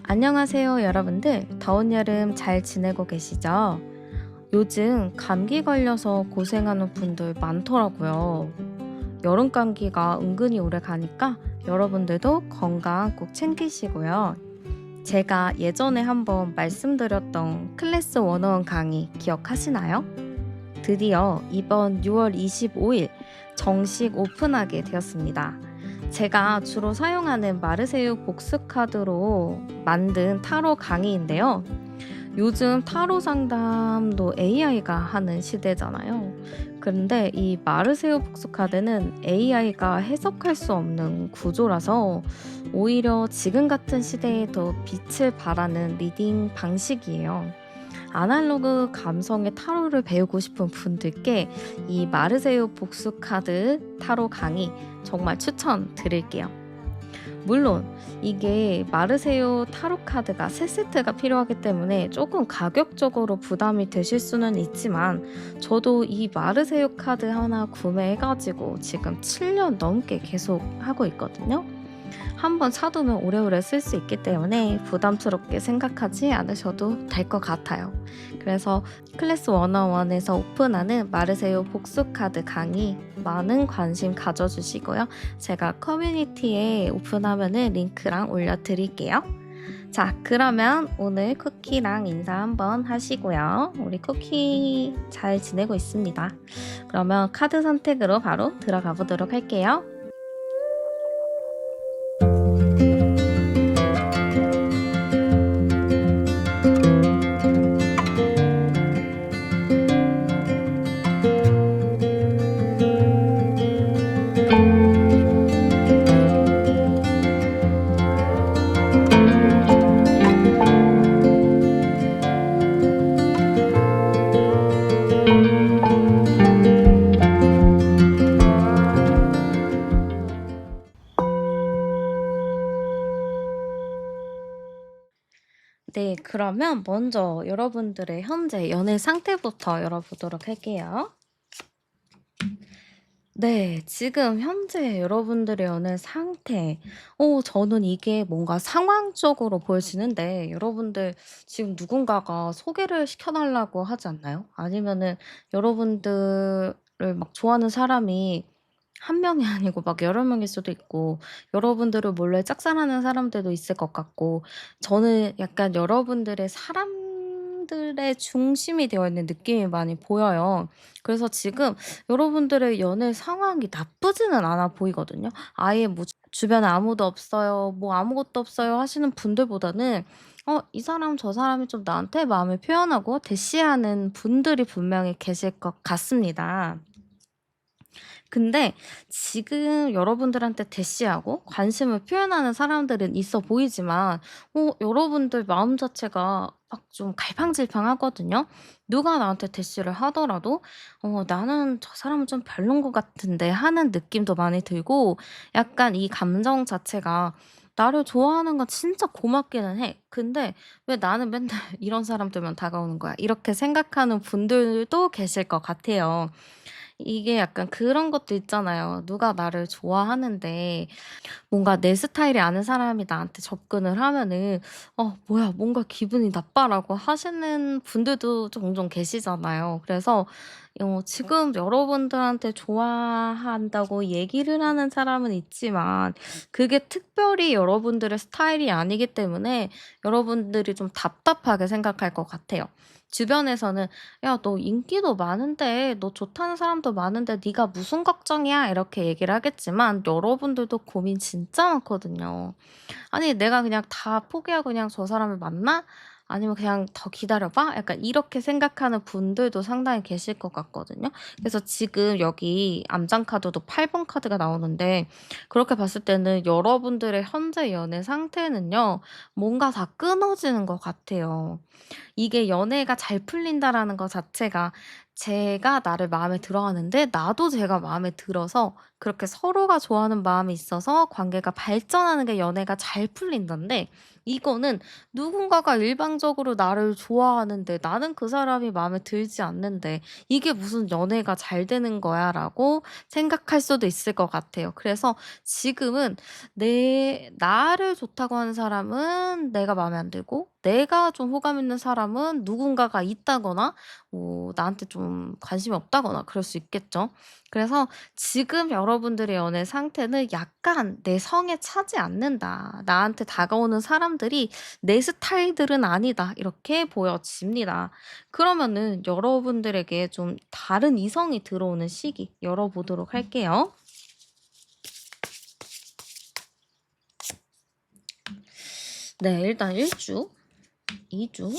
안녕하세요, 여러분들. 더운 여름 잘 지내고 계시죠? 요즘 감기 걸려서 고생하는 분들 많더라고요. 여름 감기가 은근히 오래 가니까 여러분들도 건강 꼭 챙기시고요. 제가 예전에 한번 말씀드렸던 클래스 101 강의 기억하시나요? 드디어 이번 6월 25일 정식 오픈하게 되었습니다. 제가 주로 사용하는 마르세유 복수 카드로 만든 타로 강의인데요. 요즘 타로 상담도 AI가 하는 시대잖아요. 그런데 이 마르세유 복수 카드는 AI가 해석할 수 없는 구조라서 오히려 지금 같은 시대에 더 빛을 발하는 리딩 방식이에요. 아날로그 감성의 타로를 배우고 싶은 분들께 이 마르세유 복수 카드 타로 강의 정말 추천드릴게요. 물론 이게 마르세유 타로 카드가 세 세트가 필요하기 때문에 조금 가격적으로 부담이 되실 수는 있지만 저도 이 마르세유 카드 하나 구매해가지고 지금 7년 넘게 계속 하고 있거든요. 한번 사두면 오래오래 쓸 수 있기 때문에 부담스럽게 생각하지 않으셔도 될 것 같아요. 그래서 클래스 101에서 오픈하는 마르세유 복수 카드 강의 많은 관심 가져주시고요. 제가 커뮤니티에 오픈하면은 링크랑 올려드릴게요. 자, 그러면 오늘 쿠키랑 인사 한번 하시고요. 우리 쿠키 잘 지내고 있습니다. 그러면 카드 선택으로 바로 들어가 보도록 할게요. 네, 그러면 먼저 여러분들의 현재 연애 상태부터 열어보도록 할게요. 네, 지금 현재 여러분들의 연애 상태. 저는 이게 뭔가 상황적으로 보여지는데, 여러분들 지금 누군가가 소개를 시켜달라고 하지 않나요? 아니면은 여러분들을 막 좋아하는 사람이 한 명이 아니고 막 여러 명일 수도 있고, 여러분들을 몰래 짝사랑하는 사람들도 있을 것 같고, 저는 약간 여러분들의 사람들의 중심이 되어 있는 느낌이 많이 보여요. 그래서 지금 여러분들의 연애 상황이 나쁘지는 않아 보이거든요. 아예 뭐 주변에 아무도 없어요. 뭐 아무것도 없어요 하시는 분들보다는 이 사람 저 사람이 좀 나한테 마음을 표현하고 대시하는 분들이 분명히 계실 것 같습니다. 근데 지금 여러분들한테 대시하고 관심을 표현하는 사람들은 있어 보이지만 여러분들 마음 자체가 막 좀 갈팡질팡하거든요. 누가 나한테 대시를 하더라도 '나는 저 사람은 좀 별론 것 같은데.' 하는 느낌도 많이 들고 약간 이 감정 자체가 '나를 좋아하는 건 진짜 고맙기는 해. 근데 왜 나는 맨날 이런 사람들만 다가오는 거야?' 이렇게 생각하는 분들도 계실 것 같아요. 이게 약간 그런 것도 있잖아요. 누가 나를 좋아하는데 뭔가 내 스타일이 아닌 사람이 나한테 접근을 하면은 뭐야 뭔가 기분이 나빠."라고 하시는 분들도 종종 계시잖아요. 그래서 지금 여러분들한테 좋아한다고 얘기를 하는 사람은 있지만 그게 특별히 여러분들의 스타일이 아니기 때문에 여러분들이 좀 답답하게 생각할 것 같아요. 주변에서는 "야 너 인기도 많은데 너 좋다는 사람도 많은데 네가 무슨 걱정이야?" 이렇게 얘기를 하겠지만 여러분들도 고민 진짜 많거든요. 아니 '내가 그냥 다 포기하고 그냥 저 사람을 만나? 아니면 그냥 더 기다려 봐?' 약간 이렇게 생각하는 분들도 상당히 계실 것 같거든요. 그래서 지금 여기 암장 카드도 8번 카드가 나오는데 그렇게 봤을 때는 여러분들의 현재 연애 상태는요. 뭔가 다 끊어지는 것 같아요. 이게 연애가 잘 풀린다라는 것 자체가 제가 나를 마음에 들어하는데 나도 제가 마음에 들어서 그렇게 서로가 좋아하는 마음이 있어서 관계가 발전하는 게 연애가 잘 풀린다는데, 이거는 누군가가 일방적으로 나를 좋아하는데 나는 그 사람이 마음에 들지 않는데 '이게 무슨 연애가 잘 되는 거야?'라고 생각할 수도 있을 것 같아요. 그래서 지금은 나를 좋다고 하는 사람은 내가 마음에 안 들고, 내가 좀 호감 있는 사람은 누군가가 있다거나 뭐 나한테 좀 관심이 없다거나 그럴 수 있겠죠. 그래서 지금 여러분들의 연애 상태는 약간 '내 성에 차지 않는다. 나한테 다가오는 사람들이 내 스타일들은 아니다.' 이렇게 보여집니다. 그러면은 여러분들에게 좀 다른 이성이 들어오는 시기 열어보도록 할게요. 네, 일단 1 주, 2 주.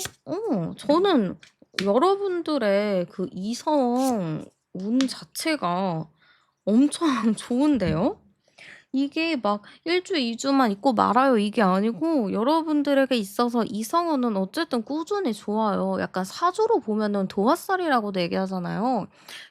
저는 여러분들의 그 이성 운 자체가 엄청 좋은데요. 이게 막 1 주, 2 주만 있고 말아요 이게 아니고 여러분들에게 있어서 이성운은 어쨌든 꾸준히 좋아요. 약간 사주로 보면은 도화살이라고도 얘기하잖아요.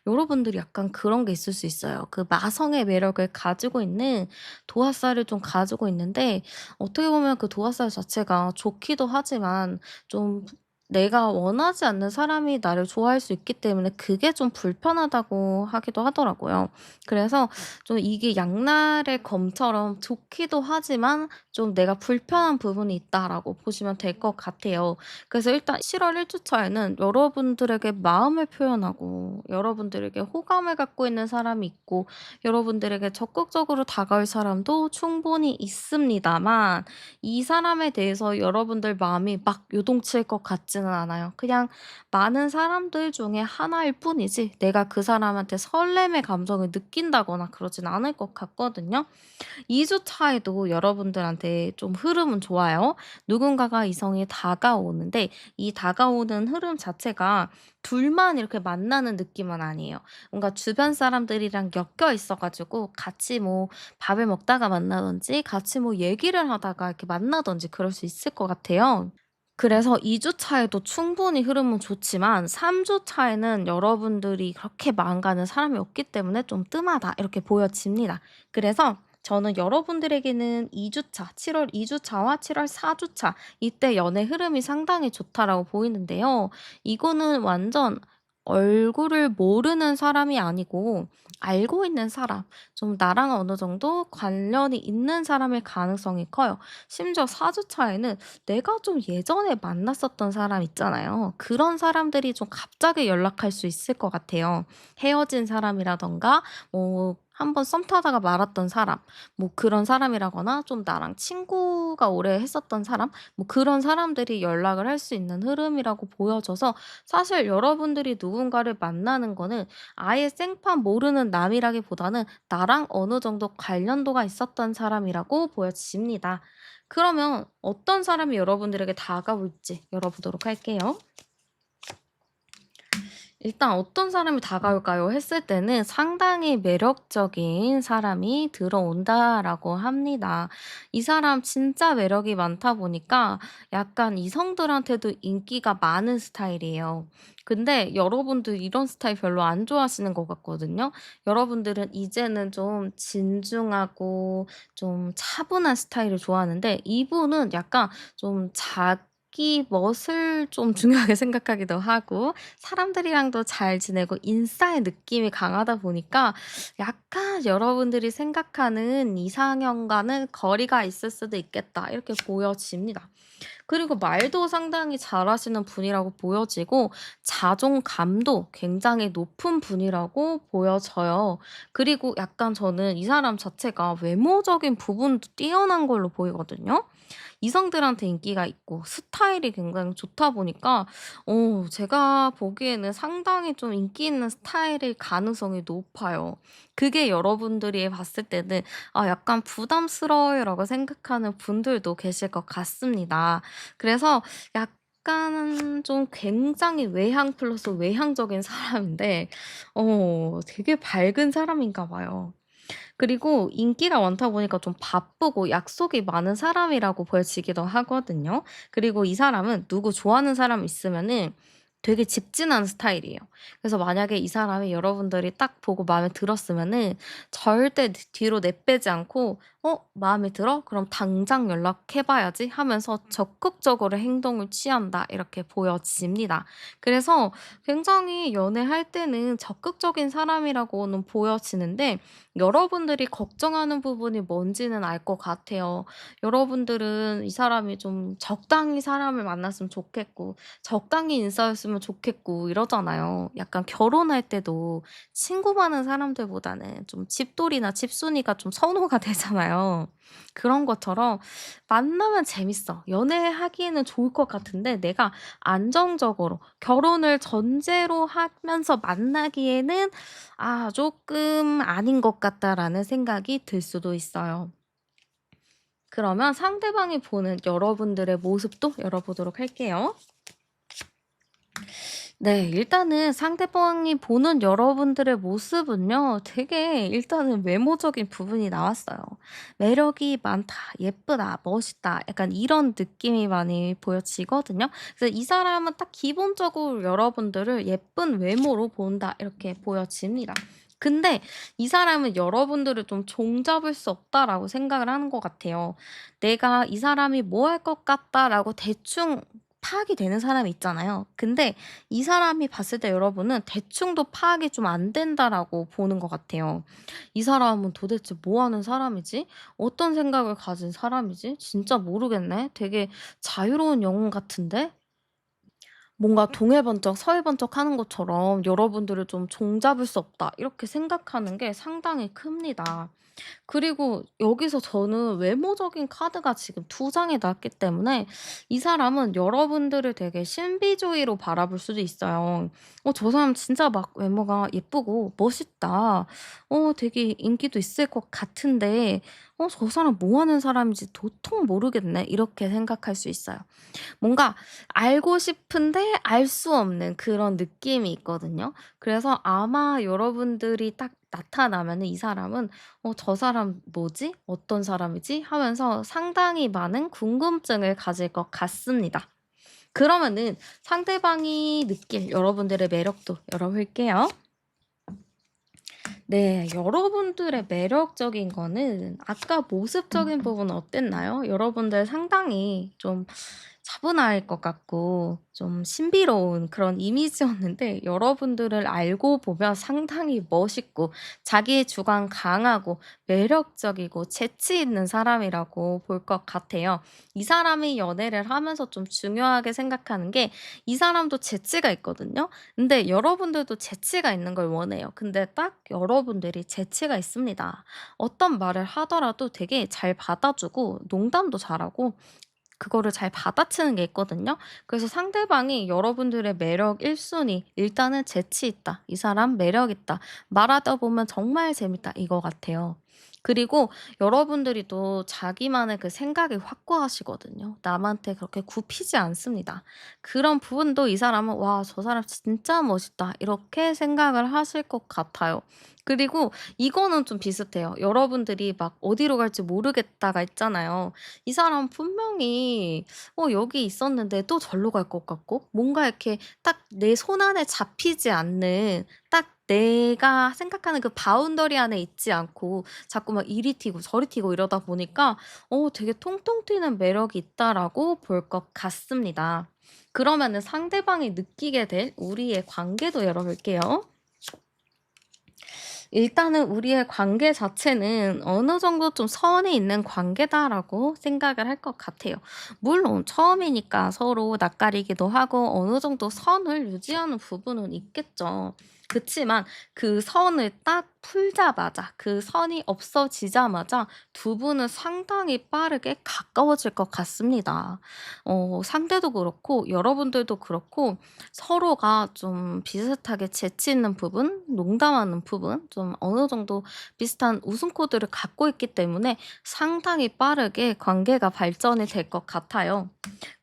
여러분들이 약간 그런 게 있을 수 있어요. 그 마성의 매력을 가지고 있는 도화살을 좀 가지고 있는데, 어떻게 보면 그 도화살 자체가 좋기도 하지만 좀 내가 원하지 않는 사람이 나를 좋아할 수 있기 때문에 그게 좀 불편하다고 하기도 하더라고요. 그래서 좀 이게 양날의 검처럼 좋기도 하지만 좀 '내가 불편한 부분이 있다.'라고 보시면 될 것 같아요. 그래서 일단 7월 1 주차에는 여러분들에게 마음을 표현하고 여러분들에게 호감을 갖고 있는 사람이 있고 여러분들에게 적극적으로 다가올 사람도 충분히 있습니다만, 이 사람에 대해서 여러분들 마음이 막 요동칠 것 같지는 않아요. 그냥 많은 사람들 중에 하나일 뿐이지 내가 그 사람한테 설렘의 감정을 느낀다거나 그러진 않을 것 같거든요. 2주 차에도 여러분들한테 좀 흐름은 좋아요. 누군가가 이성이 다가오는데 이 다가오는 흐름 자체가 둘만 이렇게 만나는 느낌은 아니에요. 뭔가 주변 사람들이랑 엮여 있어 가지고 같이 뭐 밥을 먹다가 만나든지 같이 뭐 얘기를 하다가 이렇게 만나든지 그럴 수 있을 것 같아요. 그래서 2주 차에도 충분히 흐름은 좋지만 3주 차에는 여러분들이 그렇게 마음 가는 사람이 없기 때문에 좀 뜸하다 이렇게 보여집니다. 그래서 저는 여러분들에게는 2 주차, 7월 2 주차와 7월 4 주차, 이때 연애 흐름이 상당히 좋다라고 보이는데요. 이거는 완전 얼굴을 모르는 사람이 아니고 알고 있는 사람, 좀 나랑 어느 정도 관련이 있는 사람일 가능성이 커요. 심지어 4 주차에는 내가 좀 예전에 만났었던 사람 있잖아요. 그런 사람들이 좀 갑자기 연락할 수 있을 것 같아요. 헤어진 사람이라든가 뭐 한번 썸 타다가 말았던 사람, 뭐 그런 사람이라거나 좀 나랑 친구가 오래 했었던 사람, 뭐 그런 사람들이 연락을 할 수 있는 흐름이라고 보여져서, 사실 여러분들이 누군가를 만나는 거는 아예 생판 모르는 남이라기보다는 나랑 어느 정도 관련도가 있었던 사람이라고 보여집니다. 그러면 어떤 사람이 여러분들에게 다가올지 열어보도록 할게요. 일단 '어떤 사람이 다가올까요?' 했을 때는 상당히 매력적인 사람이 들어온다라고 합니다. 이 사람 진짜 매력이 많다 보니까 약간 이성들한테도 인기가 많은 스타일이에요. 근데 여러분들 이런 스타일 별로 안 좋아하시는 것 같거든요. 여러분들은 이제는 좀 진중하고 좀 차분한 스타일을 좋아하는데, 이분은 약간 좀 자기 멋을 좀 중요하게 생각하기도 하고 사람들이랑도 잘 지내고 인싸의 느낌이 강하다 보니까 약간 여러분들이 생각하는 이상형과는 거리가 있을 수도 있겠다 이렇게 보여집니다. 그리고 말도 상당히 잘하시는 분이라고 보여지고 자존감도 굉장히 높은 분이라고 보여져요. 그리고 약간 저는 이 사람 자체가 외모적인 부분도 뛰어난 걸로 보이거든요. 이성들한테 인기가 있고 스타일이 굉장히 좋다 보니까 제가 보기에는 상당히 좀 인기 있는 스타일일 가능성이 높아요. 그게 여러분들이 봤을 때는 '아 약간 부담스러워요.'라고 생각하는 분들도 계실 것 같습니다. 그래서 약간 좀 굉장히 외향 플러스 외향적인 사람인데 되게 밝은 사람인가 봐요. 그리고 인기가 많다 보니까 좀 바쁘고 약속이 많은 사람이라고 보여지기도 하거든요. 그리고 이 사람은 누구 좋아하는 사람 있으면은 되게 직진하는 스타일이에요. 그래서 만약에 이 사람이 여러분들이 딱 보고 마음에 들었으면은 절대 뒤로 내빼지 않고 마음에 들어? 그럼 당장 연락해 봐야지." 하면서 적극적으로 행동을 취한다 이렇게 보여집니다. 그래서 굉장히 연애할 때는 적극적인 사람이라고는 보여지는데 여러분들이 걱정하는 부분이 뭔지는 알 것 같아요. 여러분들은 이 사람이 좀 적당히 사람을 만났으면 좋겠고 적당히 인싸였으면 좋겠고 이러잖아요. 약간 결혼할 때도 친구 많은 사람들보다는 좀 집돌이나 집순이가 좀 선호가 되잖아요. 그런 것처럼 만나면 재밌어. 연애하기에는 좋을 것 같은데 내가 안정적으로 결혼을 전제로 하면서 만나기에는 '아 조금 아닌 것 같다.'라는 생각이 들 수도 있어요. 그러면 상대방이 보는 여러분들의 모습도 열어보도록 할게요. 네. 일단은 상대방이 보는 여러분들의 모습은요. 되게 일단은 외모적인 부분이 나왔어요. 매력이 많다, 예쁘다, 멋있다 약간 이런 느낌이 많이 보여지거든요. 그래서 이 사람은 딱 기본적으로 여러분들을 예쁜 외모로 본다 이렇게 보여집니다. 근데 이 사람은 여러분들을 좀 종잡을 수 없다라고 생각을 하는 것 같아요. '내가 이 사람이 뭐 할 것 같다.'라고 대충 파악이 되는 사람이 있잖아요. 근데 이 사람이 봤을 때 여러분은 대충도 파악이 좀 안 된다라고 보는 것 같아요. '이 사람은 도대체 뭐 하는 사람이지? 어떤 생각을 가진 사람이지? 진짜 모르겠네. 되게 자유로운 영혼 같은데?' 뭔가 동해번쩍 서해번쩍하는 것처럼 '여러분들을 좀 종잡을 수 없다.' 이렇게 생각하는 게 상당히 큽니다. 그리고 여기서 저는 외모적인 카드가 지금 두 장이 나왔기 때문에 이 사람은 여러분들을 되게 신비주의로 바라볼 수도 있어요. '저 사람 진짜 막 외모가 예쁘고 멋있다. 되게 인기도 있을 것 같은데 저 사람 뭐 하는 사람인지 도통 모르겠네.' 이렇게 생각할 수 있어요. 뭔가 알고 싶은데 알 수 없는 그런 느낌이 있거든요. 그래서 아마 여러분들이 딱 나타나면은 이 사람은 '저 사람 뭐지? 어떤 사람이지?' 하면서 상당히 많은 궁금증을 가질 것 같습니다. 그러면은 상대방이 느낄 여러분들의 매력도 열어볼게요. 네. 여러분들의 매력적인 거는 아까 모습적인 부분은 어땠나요? 여러분들 상당히 좀 차분할 것 같고 좀 신비로운 그런 이미지였는데 여러분들을 알고 보면 상당히 멋있고 자기의 주관 강하고 매력적이고 재치 있는 사람이라고 볼 것 같아요. 이 사람이 연애를 하면서 좀 중요하게 생각하는 게 이 사람도 재치가 있거든요. 근데 여러분들도 재치가 있는 걸 원해요. 근데 딱 여러분들이 재치가 있습니다. 어떤 말을 하더라도 되게 잘 받아주고 농담도 잘하고 그거를 잘 받아치는 게 있거든요. 그래서 상대방이 여러분들의 매력 1순위 순위 일단은 재치 있다. 이 사람 매력 있다. 말하다 보면 정말 재밌다. 이거 같아요. 그리고 여러분들이 또 자기만의 그 생각이 확고하시거든요. 남한테 그렇게 굽히지 않습니다. 그런 부분도 이 사람은 '와 저 사람 진짜 멋있다.' 이렇게 생각을 하실 것 같아요. 그리고 이거는 좀 비슷해요. 여러분들이 막 어디로 갈지 모르겠다가 있잖아요. 이 사람 분명히 여기 있었는데 또 절로 갈 것 같고 뭔가 이렇게 딱 내 손안에 잡히지 않는 딱 내가 생각하는 그 바운더리 안에 있지 않고 자꾸 막 이리 튀고 저리 튀고 이러다 보니까 되게 '통통 튀는 매력이 있다.'라고 볼 것 같습니다. 그러면은 상대방이 느끼게 될 우리의 관계도 열어볼게요. 일단은 우리의 관계 자체는 어느 정도 좀 선이 있는 관계다라고 생각을 할 것 같아요. 물론 처음이니까 서로 낯가리기도 하고 어느 정도 선을 유지하는 부분은 있겠죠. 그치만 그 선을 딱 풀자마자 그 선이 없어지자마자 두 분은 상당히 빠르게 가까워질 것 같습니다. 상대도 그렇고 여러분들도 그렇고 서로가 좀 비슷하게 재치 있는 부분, 농담하는 부분, 좀 어느 정도 비슷한 웃음 코드를 갖고 있기 때문에 상당히 빠르게 관계가 발전이 될 것 같아요.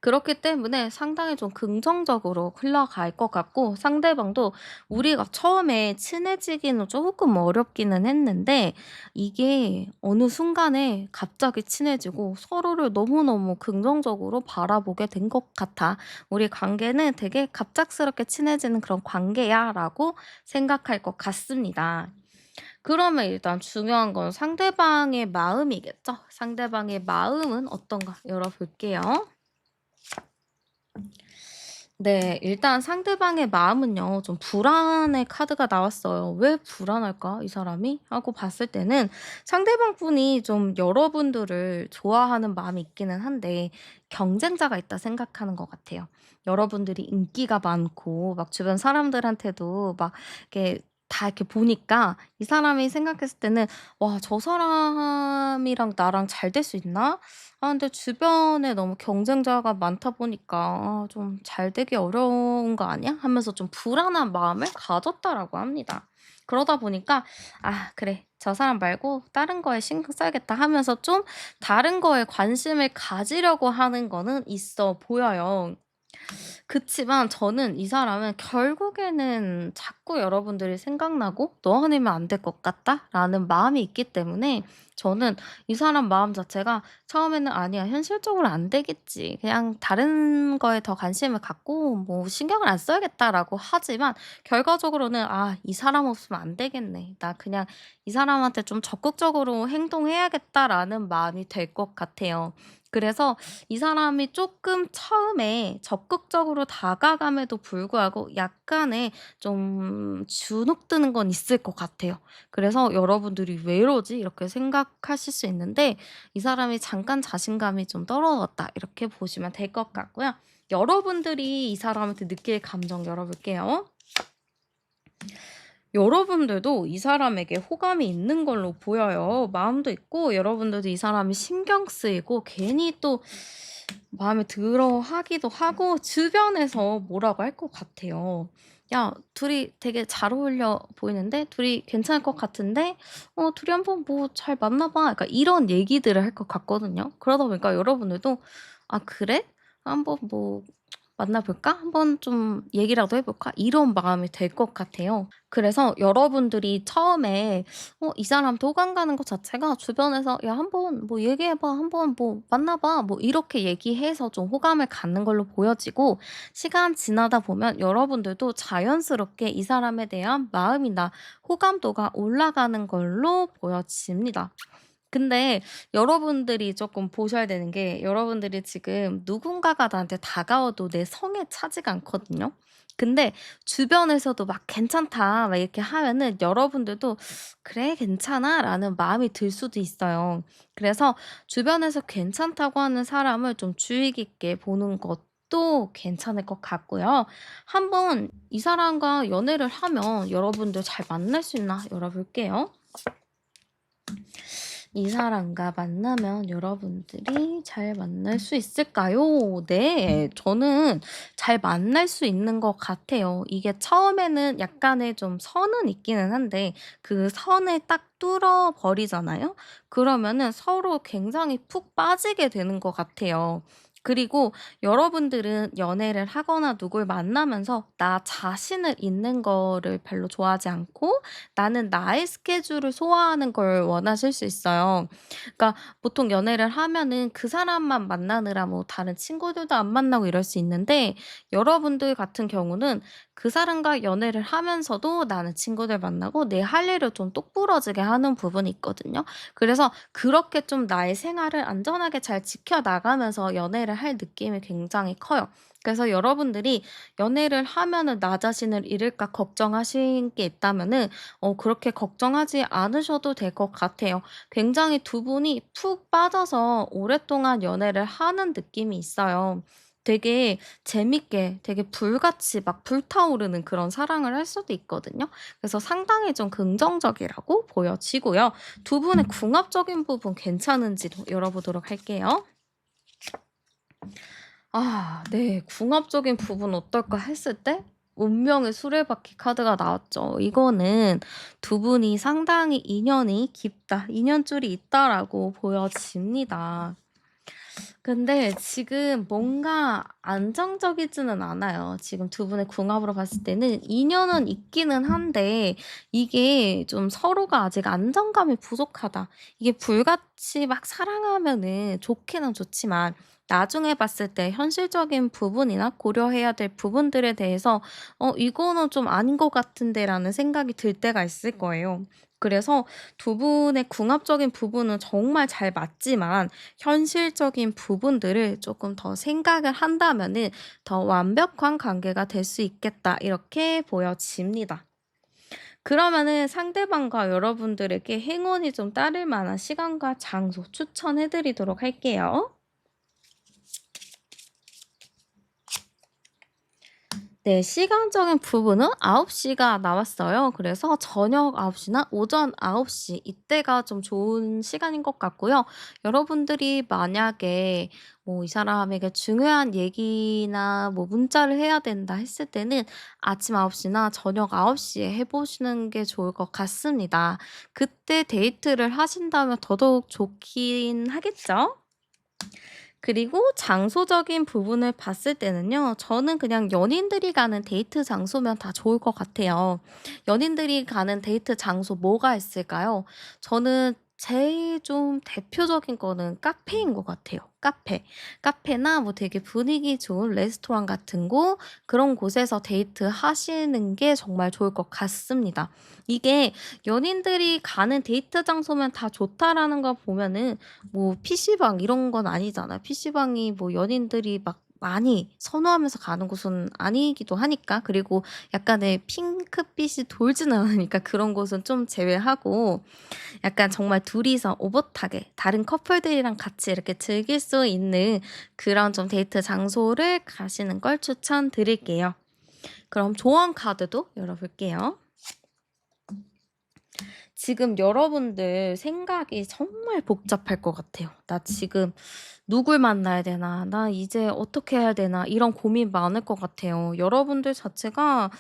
그렇기 때문에 상당히 좀 긍정적으로 흘러갈 것 같고 상대방도 우리가 처음에 친해지기는 조금 어렵기는 했는데 이게 어느 순간에 갑자기 친해지고 서로를 너무너무 긍정적으로 바라보게 된 것 같아. 우리 관계는 되게 갑작스럽게 친해지는 그런 관계야라고 생각할 것 같습니다. 그러면 일단 중요한 건 상대방의 마음이겠죠? 상대방의 마음은 어떤가 열어볼게요. 네. 일단 상대방의 마음은요. 좀 불안의 카드가 나왔어요. '왜 불안할까 이 사람이?' 하고 봤을 때는 상대방 분이 좀 여러분들을 좋아하는 마음이 있기는 한데 경쟁자가 있다 생각하는 것 같아요. 여러분들이 인기가 많고 막 주변 사람들한테도 막 이렇게 다 이렇게 보니까 이 사람이 생각했을 때는 '와 저 사람이랑 나랑 잘 될 수 있나? 근데 주변에 너무 경쟁자가 많다 보니까 '좀 잘 되기 어려운 거 아니야?' 하면서 좀 불안한 마음을 가졌다라고 합니다. 그러다 보니까 '아 그래. 저 사람 말고 다른 거에 신경 써야겠다.' 하면서 좀 다른 거에 관심을 가지려고 하는 거는 있어 보여요. 그치만 저는 이 사람은 결국에는 자꾸 여러분들이 생각나고 '너 아니면 안 될 것 같다.'라는 마음이 있기 때문에 저는 이 사람 마음 자체가 처음에는 '아니야. 현실적으로 안 되겠지. 그냥 다른 거에 더 관심을 갖고 뭐 신경을 안 써야겠다.'라고 하지만 결과적으로는 '아 이 사람 없으면 안 되겠네. 나 그냥 이 사람한테 좀 적극적으로 행동해야겠다.'라는 마음이 될 것 같아요. 그래서 이 사람이 쪼끔 처음에 적극적으로 다가감에도 불구하고 약간의 좀 주눅드는 건 있을 것 같아요. 그래서 여러분들이 '왜 이러지?' 이렇게 생각하실 수 있는데 이 사람이 '잠깐 자신감이 좀 떨어졌다.' 이렇게 보시면 될 것 같고요. 여러분들이 이 사람한테 느낄 감정 열어볼게요. 여러분들도 이 사람에게 호감이 있는 걸로 보여요. 마음도 있고 여러분들도 이 사람이 신경 쓰이고 괜히 또 마음에 들어 하기도 하고 주변에서 뭐라고 할 것 같아요. "야 둘이 되게 잘 어울려 보이는데 둘이 괜찮을 것 같은데 둘이 한번 뭐 잘 만나 봐." 약간 이런 얘기들을 할 것 같거든요. 그러다 보니까 여러분들도 '아 그래? 한번 뭐 만나 볼까? 한번 좀 얘기라도 해 볼까?' 이런 마음이 될 것 같아요. 그래서 여러분들이 처음에 이 사람한테 호감 가는 것 자체가 주변에서 "야 한번 뭐 얘기해 봐. 한번 뭐 만나 봐." 뭐 이렇게 얘기해서 좀 호감을 갖는 걸로 보여지고 시간 지나다 보면 여러분들도 자연스럽게 이 사람에 대한 마음이나 호감도가 올라가는 걸로 보여집니다. 근데 여러분들이 쪼끔 보셔야 되는 게 여러분들이 지금 누군가가 나한테 다가와도 내 성에 차지가 않거든요. 근데 주변에서도 막 "괜찮다." 막 이렇게 하면은 여러분들도 '그래 괜찮아.'라는 마음이 들 수도 있어요. 그래서 주변에서 괜찮다고 하는 사람을 좀 주의 깊게 보는 것도 괜찮을 것 같고요. 한번 이 사람과 연애를 하면 여러분들 잘 만날 수 있나 열어볼게요. 이 사람과 만나면 여러분들이 잘 만날 수 있을까요? 네. 저는 잘 만날 수 있는 것 같아요. 이게 처음에는 약간의 좀 선은 있기는 한데 그 선을 딱 뚫어 버리잖아요? 그러면은 서로 굉장히 푹 빠지게 되는 것 같아요. 그리고 여러분들은 연애를 하거나 누굴 만나면서 나 자신을 잊는 거를 별로 좋아하지 않고 나는 나의 스케줄을 소화하는 걸 원하실 수 있어요. 그러니까 보통 연애를 하면은 그 사람만 만나느라 뭐 다른 친구들도 안 만나고 이럴 수 있는데 여러분들 같은 경우는 그 사람과 연애를 하면서도 나는 친구들 만나고 내 할 일을 좀 똑부러지게 하는 부분이 있거든요. 그래서 그렇게 좀 나의 생활을 안전하게 잘 지켜나가면서 연애를 할 느낌이 굉장히 커요. 그래서 여러분들이 연애를 하면은 '나 자신을 잃을까.' 걱정하신 게 있다면은 그렇게 걱정하지 않으셔도 될 것 같아요. 굉장히 두 분이 푹 빠져서 오랫동안 연애를 하는 느낌이 있어요. 되게 재밌게 되게 불같이 막 불타오르는 그런 사랑을 할 수도 있거든요. 그래서 상당히 좀 긍정적이라고 보여지고요. 두 분의 궁합적인 부분 괜찮은지도 열어보도록 할게요. 네. 궁합적인 부분 어떨까 했을 때 운명의 수레바퀴 카드가 나왔죠. 이거는 두 분이 상당히 인연이 깊다, 인연줄이 있다라고 보여집니다. 근데 지금 뭔가 안정적이지는 않아요. 지금 두 분의 궁합으로 봤을 때는 인연은 있기는 한데 이게 좀 서로가 아직 안정감이 부족하다. 이게 불같이 막 사랑하면은 좋기는 좋지만 나중에 봤을 때 현실적인 부분이나 고려해야 될 부분들에 대해서 '이거는 좀 아닌 것 같은데.'라는 생각이 들 때가 있을 거예요. 그래서 두 분의 궁합적인 부분은 정말 잘 맞지만 현실적인 부분들을 조금 더 생각을 한다면은 '더 완벽한 관계가 될 수 있겠다.' 이렇게 보여집니다. 그러면은 상대방과 여러분들에게 행운이 좀 따를 만한 시간과 장소 추천해 드리도록 할게요. 네. 시간적인 부분은 9시가 나왔어요. 그래서 저녁 9시 나 오전 9시 이때가 좀 좋은 시간인 것 같고요. 여러분들이 만약에 뭐 이 사람에게 중요한 얘기나 뭐 문자를 해야 된다 했을 때는 아침 9시 나 저녁 9시에 해 보시는 게 좋을 것 같습니다. 그때 데이트를 하신다면 더더욱 좋긴 하겠죠? 그리고 장소적인 부분을 봤을 때는요. 저는 그냥 연인들이 가는 데이트 장소면 다 좋을 것 같아요. 연인들이 가는 데이트 장소 뭐가 있을까요? 저는 제일 좀 대표적인 거는 카페인 것 같아요. 카페. 카페나 뭐 되게 분위기 좋은 레스토랑 같은 곳 그런 곳에서 데이트하시는 게 정말 좋을 것 같습니다. 이게 연인들이 가는 데이트 장소면 다 좋다라는 걸 보면은 뭐 PC방 이런 건 아니잖아요. PC방이 뭐 연인들이 막 많이 선호하면서 가는 곳은 아니기도 하니까. 그리고 약간의 핑크빛이 돌지는 않으니까 그런 곳은 좀 제외하고 약간 정말 둘이서 오붓하게 다른 커플들이랑 같이 이렇게 즐길 수 있는 그런 좀 데이트 장소를 가시는 걸 추천드릴게요. 그럼 조언 카드도 열어볼게요. 지금 여러분들 생각이 정말 복잡할 것 같아요. '나 지금 누굴 만나야 되나? 나 이제 어떻게 해야 되나?' 이런 고민 많을 것 같아요. 여러분들 자체가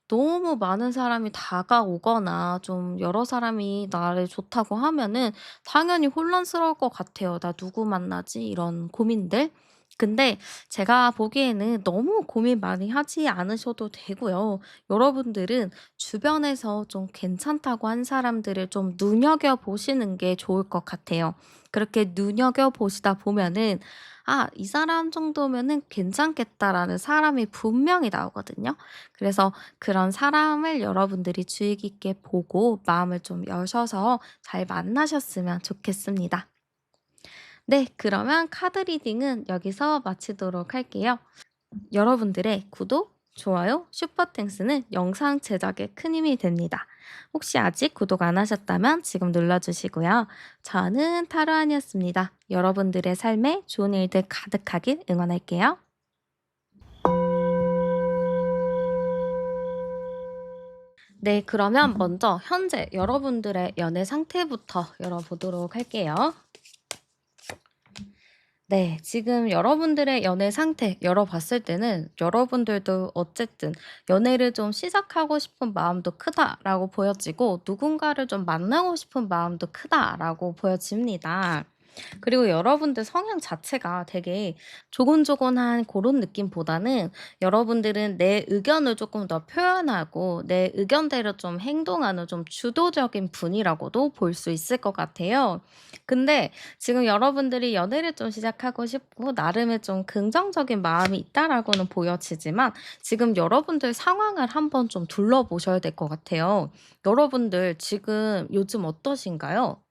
너무 많은 사람이 다가오거나 좀 여러 사람이 나를 좋다고 하면은 당연히 혼란스러울 것 같아요. '나 누구 만나지?' 이런 고민들. 근데 제가 보기에는 너무 고민 많이 하지 않으셔도 되고요. 여러분들은 주변에서 좀 괜찮다고 한 사람들을 좀 눈여겨 보시는 게 좋을 것 같아요. 그렇게 눈여겨 보시다 보면은 '아 이 사람 정도면은 괜찮겠다.'라는 사람이 분명히 나오거든요. 그래서 그런 사람을 여러분들이 주의 깊게 보고 마음을 좀 여셔서 잘 만나셨으면 좋겠습니다. 네, 그러면 카드 리딩은 여기서 마치도록 할게요. 여러분들의 구독, 좋아요, 슈퍼땡스는 영상 제작에 큰 힘이 됩니다. 혹시 아직 구독 안 하셨다면 지금 눌러주시고요. 저는 타로안이었습니다. 여러분들의 삶에 좋은 일들 가득하길 응원할게요. 네, 그러면 먼저 현재 여러분들의 연애 상태부터 열어보도록 할게요. 네. 지금 여러분들의 연애 상태 열어봤을 때는 여러분들도 어쨌든 '연애를 좀 시작하고 싶은 마음도 크다.'라고 보여지고 '누군가를 좀 만나고 싶은 마음도 크다.'라고 보여집니다. 그리고 여러분들 성향 자체가 되게 조곤조곤한 그런 느낌보다는 여러분들은 내 의견을 조금 더 표현하고 내 의견대로 좀 행동하는 좀 주도적인 분이라고도 볼 수 있을 것 같아요. 근데 지금 여러분들이 연애를 좀 시작하고 싶고 나름의 좀 긍정적인 마음이 있다라고는 보여지지만 지금 여러분들 상황을 한번 좀 둘러보셔야 될 것 같아요. 여러분들 지금 요즘 어떠신가요?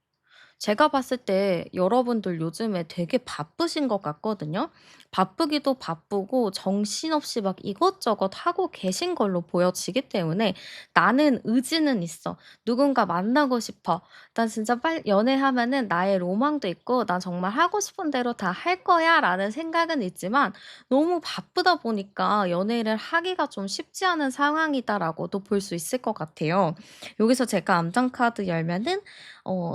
제가 봤을 때 여러분들 요즘에 되게 바쁘신 것 같거든요. 바쁘기도 바쁘고 정신없이 막 이것저것 하고 계신 걸로 보여지기 때문에 '나는 의지는 있어. 누군가 만나고 싶어. 난 진짜 빨리 연애하면은 나의 로망도 있고 난 정말 하고 싶은 대로 다 할 거야.'라는 생각은 있지만 너무 바쁘다 보니까 '연애를 하기가 좀 쉽지 않은 상황이다.'라고도 볼 수 있을 것 같아요. 여기서 제가 암장 카드 열면은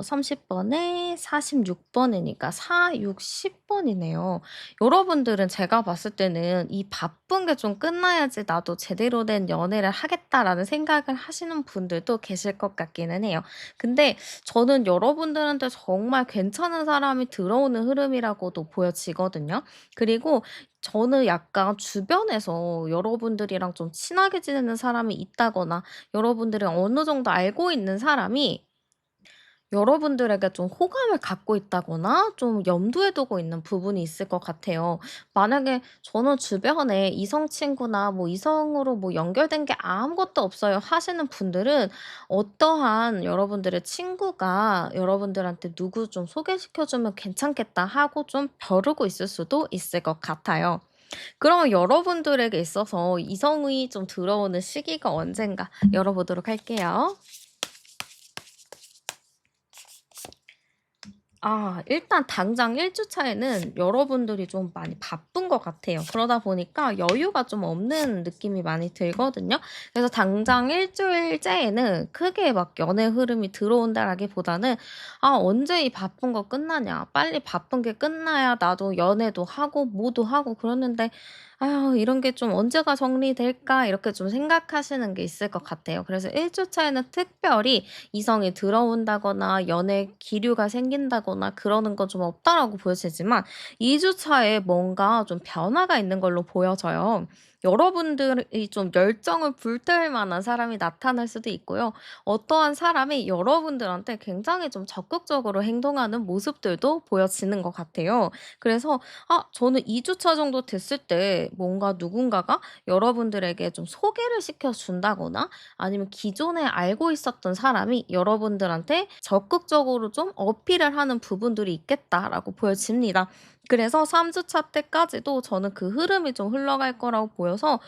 30 번의 번에 46 번이니까 4, 6, 10 번이네요. 여러분들은 제가 봤을 때는 '이 바쁜 게 좀 끝나야지 나도 제대로 된 연애를 하겠다.'라는 생각을 하시는 분들도 계실 것 같기는 해요. 근데 저는 여러분들한테 정말 괜찮은 사람이 들어오는 흐름이라고도 보여지거든요. 그리고 저는 약간 주변에서 여러분들이랑 좀 친하게 지내는 사람이 있다거나 여러분들이 어느 정도 알고 있는 사람이 여러분들에게 좀 호감을 갖고 있다거나 좀 염두에 두고 있는 부분이 있을 것 같아요. 만약에 저는 주변에 이성 친구나 뭐 이성으로 뭐 연결된 게 아무것도 없어요 하시는 분들은 어떠한 여러분들의 친구가 여러분들한테 누구 좀 소개시켜 주면 괜찮겠다 하고 좀 벼르고 있을 수도 있을 것 같아요. 그러면 여러분들에게 있어서 이성이 좀 들어오는 시기가 언젠가 열어보도록 할게요. 일단 당장 1 주 차에는 여러분들이 좀 많이 바쁜 것 같아요. 그러다 보니까 여유가 좀 없는 느낌이 많이 들거든요. 그래서 당장 1 주일째에는 크게 막 연애 흐름이 들어온다라기보다는 '아 언제 이 바쁜 거 끝나냐. 빨리 바쁜 게 끝나야 나도 연애도 하고 뭐도 하고 그러는데 아유 이런 게 좀 '언제가 정리될까?' 이렇게 좀 생각하시는 게 있을 것 같아요. 그래서 1주 차에는 특별히 이성이 들어온다거나 연애 기류가 생긴다거나 그러는 건 좀 없다라고 보여지지만 2주 차에 뭔가 좀 변화가 있는 걸로 보여져요. 여러분들이 좀 열정을 불태울 만한 사람이 나타날 수도 있고요. 어떠한 사람이 여러분들한테 굉장히 좀 적극적으로 행동하는 모습들도 보여지는 것 같아요. 그래서 저는 2 주차 정도 됐을 때 뭔가 누군가가 여러분들에게 좀 소개를 시켜 준다거나 아니면 기존에 알고 있었던 사람이 여러분들한테 적극적으로 좀 어필을 하는 부분들이 있겠다라고 보여집니다. 그래서 3 주차 때까지도 저는 그 흐름이 좀 흘러갈 거라고 보여서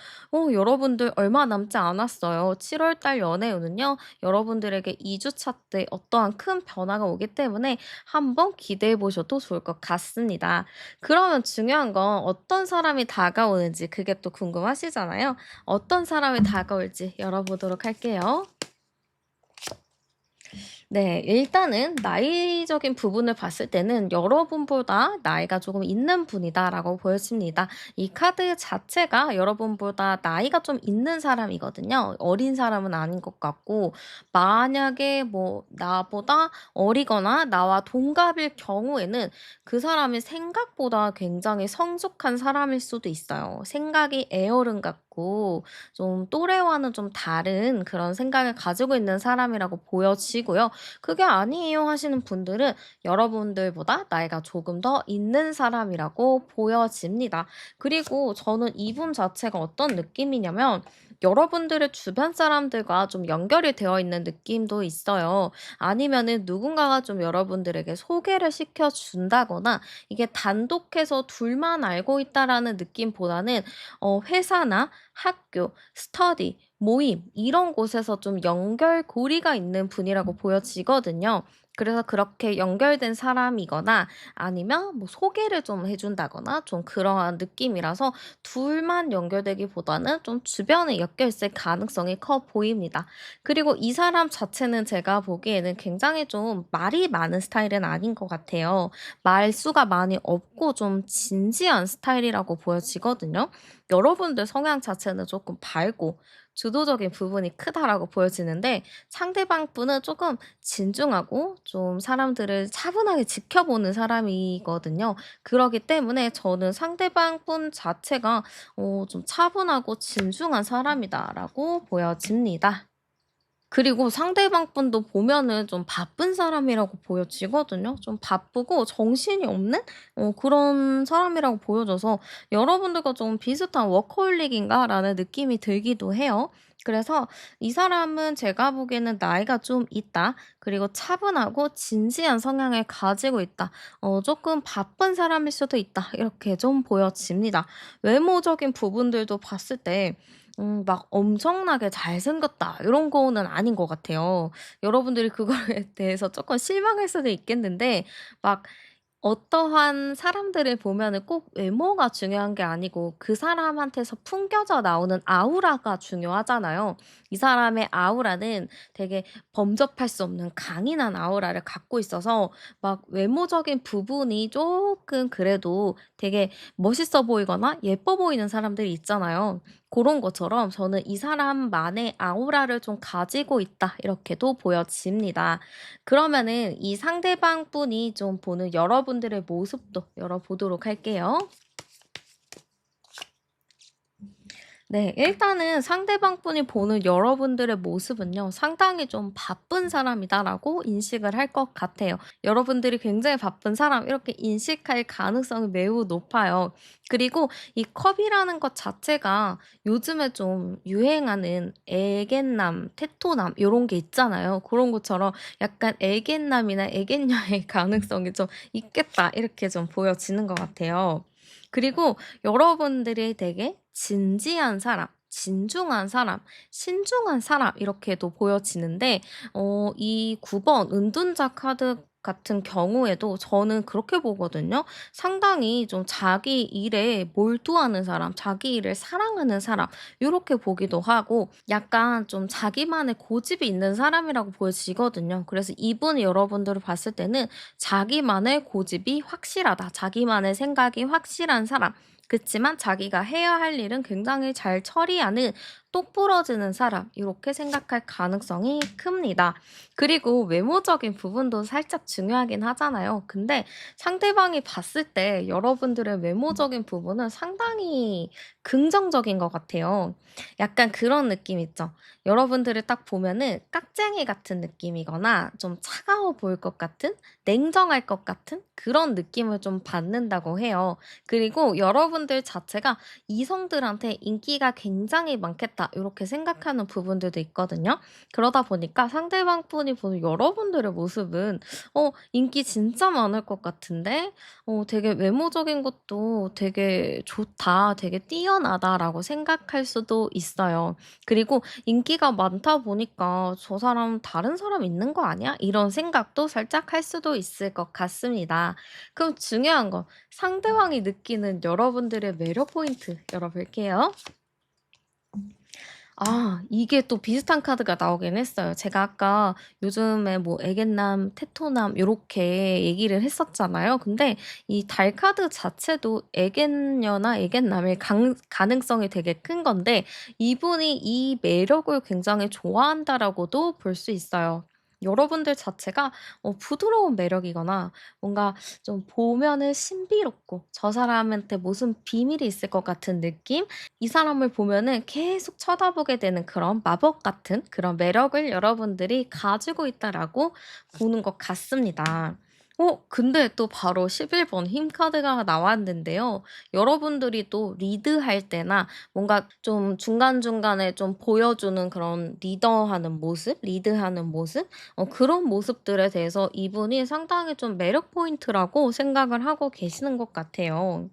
여러분들 얼마 남지 않았어요. 7월 달 연애운은요. 여러분들에게 2 주차 때 어떠한 큰 변화가 오기 때문에 한번 기대해 보셔도 좋을 것 같습니다. 그러면 중요한 건 어떤 사람이 다가오는지 그게 또 궁금하시잖아요. 어떤 사람이 다가올지 열어보도록 할게요. 네. 일단은 나이적인 부분을 봤을 때는 '여러분보다 나이가 조금 있는 분이다.'라고 보여집니다. 이 카드 자체가 여러분보다 나이가 좀 있는 사람이거든요. 어린 사람은 아닌 것 같고 만약에 뭐 나보다 어리거나 나와 동갑일 경우에는 그 사람이 생각보다 굉장히 성숙한 사람일 수도 있어요. 생각이 애어른 같고 좀 또래와는 좀 다른 그런 생각을 가지고 있는 사람이라고 보여지고요. "그게 아니에요." 하시는 분들은 여러분들보다 나이가 조금 더 있는 사람이라고 보여집니다. 그리고 저는 이분 자체가 어떤 느낌이냐면 여러분들의 주변 사람들과 좀 연결이 되어 있는 느낌도 있어요. 아니면은 누군가가 좀 여러분들에게 소개를 시켜 준다거나 이게 단독해서 둘만 알고 있다라는 느낌보다는 회사나 학교, 스터디, 모임 이런 곳에서 좀 연결고리가 있는 분이라고 보여지거든요. 그래서 그렇게 연결된 사람이거나 아니면 뭐 소개를 좀 해 준다거나 좀 그러한 느낌이라서 둘만 연결되기보다는 좀 주변에 엮여 있을 가능성이 커 보입니다. 그리고 이 사람 자체는 제가 보기에는 굉장히 좀 말이 많은 스타일은 아닌 것 같아요. 말수가 많이 없고 좀 진지한 스타일이라고 보여지거든요. 여러분들 성향 자체는 조금 밝고 주도적인 부분이 크다라고 보여지는데 상대방 분은 조금 진중하고 좀 사람들을 차분하게 지켜보는 사람이거든요. 그러기 때문에 저는 상대방 분 자체가 좀 '차분하고 진중한 사람이다.'라고 보여집니다. 그리고 상대방 분도 보면은 좀 바쁜 사람이라고 보여지거든요. 좀 바쁘고 정신이 없는 그런 사람이라고 보여져서 '여러분들과 좀 비슷한 워커홀릭인가?'라는 느낌이 들기도 해요. 그래서 이 사람은 제가 보기에는 나이가 좀 있다. 그리고 차분하고 진지한 성향을 가지고 있다. 쪼끔 바쁜 사람일 수도 있다. 이렇게 좀 보여집니다. 외모적인 부분들도 봤을 때 막 '엄청나게 잘생겼다.' 이런 거는 아닌 것 같아요. 여러분들이 그거에 대해서 쪼끔 실망할 수도 있겠는데 막 어떠한 사람들을 보면은 꼭 외모가 중요한 게 아니고 그 사람한테서 풍겨져 나오는 아우라가 중요하잖아요. 이 사람의 아우라는 되게 범접할 수 없는 강인한 아우라를 갖고 있어서 막 외모적인 부분이 조금 그래도 되게 멋있어 보이거나 예뻐 보이는 사람들이 있잖아요. 그런 것처럼 저는 '이 사람만의 아우라를 좀 가지고 있다.' 이렇게도 보여집니다. 그러면은 이 상대방 분이 좀 보는 여러분들의 모습도 열어보도록 할게요. 네. 일단은 상대방 분이 보는 여러분들의 모습은요. '상당히 좀 바쁜 사람이다.'라고 인식을 할 것 같아요. 여러분들이 굉장히 바쁜 사람 이렇게 인식할 가능성이 매우 높아요. 그리고 이 컵이라는 것 자체가 요즘에 좀 유행하는 애견남, 테토남 요런 게 있잖아요. 그런 것처럼 약간 '애견남이나 애견녀의 가능성이 좀 있겠다.' 이렇게 좀 보여지는 것 같아요. 그리고 여러분들이 되게 진지한 사람, 진중한 사람, 신중한 사람 이렇게도 보여지는데 이 9번 은둔자 카드 같은 경우에도 저는 그렇게 보거든요. 상당히 좀 자기 일에 몰두하는 사람, 자기 일을 사랑하는 사람 이렇게 보기도 하고 약간 좀 자기만의 고집이 있는 사람이라고 보여지거든요. 그래서 이분이 여러분들을 봤을 때는 자기만의 고집이 확실하다. 자기만의 생각이 확실한 사람. 그치만 자기가 해야 할 일은 굉장히 잘 처리하는 똑부러지는 사람 이렇게 생각할 가능성이 큽니다. 그리고 외모적인 부분도 살짝 중요하긴 하잖아요. 근데 상대방이 봤을 때 여러분들의 외모적인 부분은 상당히 긍정적인 것 같아요. 약간 그런 느낌 있죠. 여러분들을 딱 보면은 깍쟁이 같은 느낌이거나 좀 차가워 보일 것 같은 냉정할 것 같은 그런 느낌을 좀 받는다고 해요. 그리고 여러분들 자체가 '이성들한테 인기가 굉장히 많겠다.' 이렇게 생각하는 부분들도 있거든요. 그러다 보니까 상대방 분이 보는 여러분들의 모습은 '인기 진짜 많을 것 같은데 되게 외모적인 것도 되게 좋다. 되게 뛰어나다.'라고 생각할 수도 있어요. 그리고 인기가 많다 보니까 '저 사람 다른 사람 있는 거 아니야?' 이런 생각도 살짝 할 수도 있을 것 같습니다. 그럼 중요한 건 상대방이 느끼는 여러분들의 매력 포인트 열어볼게요. 이게 또 비슷한 카드가 나오긴 했어요. 제가 아까 요즘에 뭐 애견남, 테토남 요렇게 얘기를 했었잖아요. 근데 이 달 카드 자체도 애견녀나 애견남일 가능성이 되게 큰 건데 이분이 이 매력을 굉장히 좋아한다라고도 볼 수 있어요. 여러분들 자체가 부드러운 매력이거나 뭔가 좀 보면은 신비롭고 저 사람한테 무슨 비밀이 있을 것 같은 느낌? 이 사람을 보면은 계속 쳐다보게 되는 그런 마법 같은 그런 매력을 여러분들이 가지고 있다라고 보는 것 같습니다. 근데 또 바로 11번 힘 카드가 나왔는데요. 여러분들이 또 리드할 때나 뭔가 좀 중간중간에 좀 보여주는 그런 리더하는 모습, 리드하는 모습 그런 모습들에 대해서 이분이 상당히 좀 매력 포인트라고 생각을 하고 계시는 것 같아요.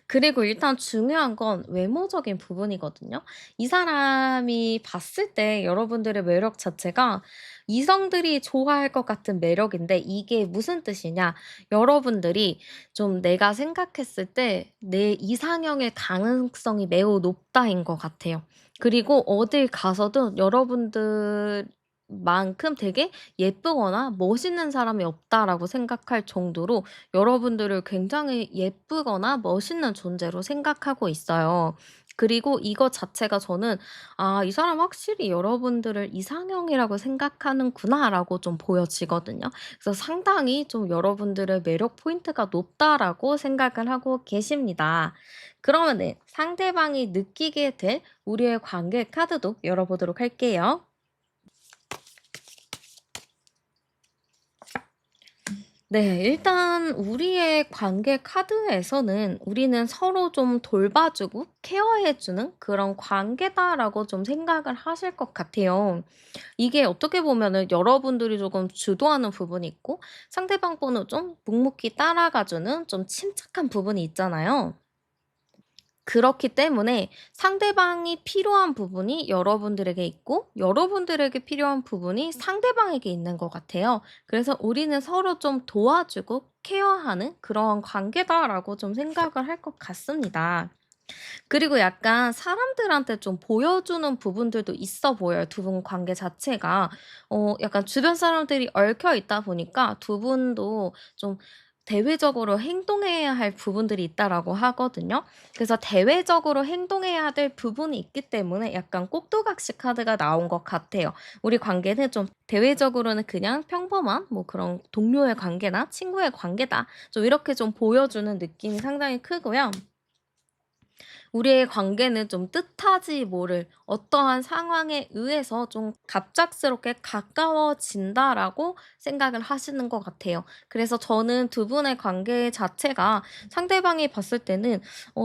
그리고 일단 중요한 건 외모적인 부분이거든요. 이 사람이 봤을 때 여러분들의 매력 자체가 이성들이 좋아할 것 같은 매력인데 이게 무슨 뜻이냐? 여러분들이 좀 내가 생각했을 때 내 이상형의 가능성이 매우 높다인 것 같아요. 그리고 어딜 가서든 여러분들 만큼 되게 예쁘거나 멋있는 사람이 없다라고 생각할 정도로 여러분들을 굉장히 예쁘거나 멋있는 존재로 생각하고 있어요. 그리고 이거 자체가 저는 '아 이 사람 확실히 여러분들을 이상형이라고 생각하는구나.'라고 좀 보여지거든요. 그래서 상당히 좀 '여러분들의 매력 포인트가 높다.'라고 생각을 하고 계십니다. 그러면은 상대방이 느끼게 될 우리의 관계 카드도 열어보도록 할게요. 네. 일단 우리의 관계 카드에서는 '우리는 서로 좀 돌봐 주고 케어해 주는 그런 관계다.'라고 좀 생각을 하실 것 같아요. 이게 어떻게 보면은 여러분들이 조금 주도하는 부분이 있고 상대방 분은 좀 묵묵히 따라가 주는 좀 침착한 부분이 있잖아요. 그렇기 때문에 상대방이 필요한 부분이 여러분들에게 있고 여러분들에게 필요한 부분이 상대방에게 있는 것 같아요. 그래서 우리는 서로 좀 도와주고 케어하는 그런 관계다라고 좀 생각을 할 것 같습니다. 그리고 약간 사람들한테 좀 보여주는 부분들도 있어 보여요, 두 분 관계 자체가. 약간 주변 사람들이 얽혀 있다 보니까 두 분도 좀 대외적으로 행동해야 할 부분들이 있다라고 하거든요. 그래서 대외적으로 행동해야 될 부분이 있기 때문에 약간 꼭두각시 카드가 나온 것 같아요. 우리 관계는 좀 대외적으로는 그냥 평범한 뭐 그런 동료의 관계나 친구의 관계다. 좀 이렇게 좀 보여주는 느낌이 상당히 크고요. 우리의 관계는 좀 뜻하지 모를 어떠한 상황에 의해서 좀 갑작스럽게 가까워진다라고 생각을 하시는 것 같아요. 그래서 저는 두 분의 관계 자체가 상대방이 봤을 때는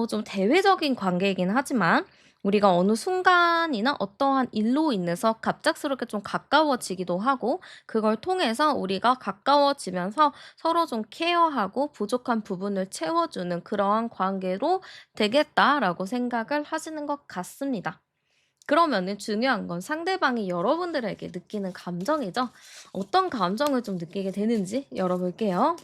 좀 대외적인 관계이긴 하지만 우리가 어느 순간이나 어떠한 일로 인해서 갑작스럽게 좀 가까워지기도 하고 그걸 통해서 우리가 가까워지면서 서로 좀 케어하고 부족한 부분을 채워주는 그러한 관계로 되겠다라고 생각을 하시는 것 같습니다. 그러면은 중요한 건 상대방이 여러분들에게 느끼는 감정이죠. 어떤 감정을 좀 느끼게 되는지 열어볼게요.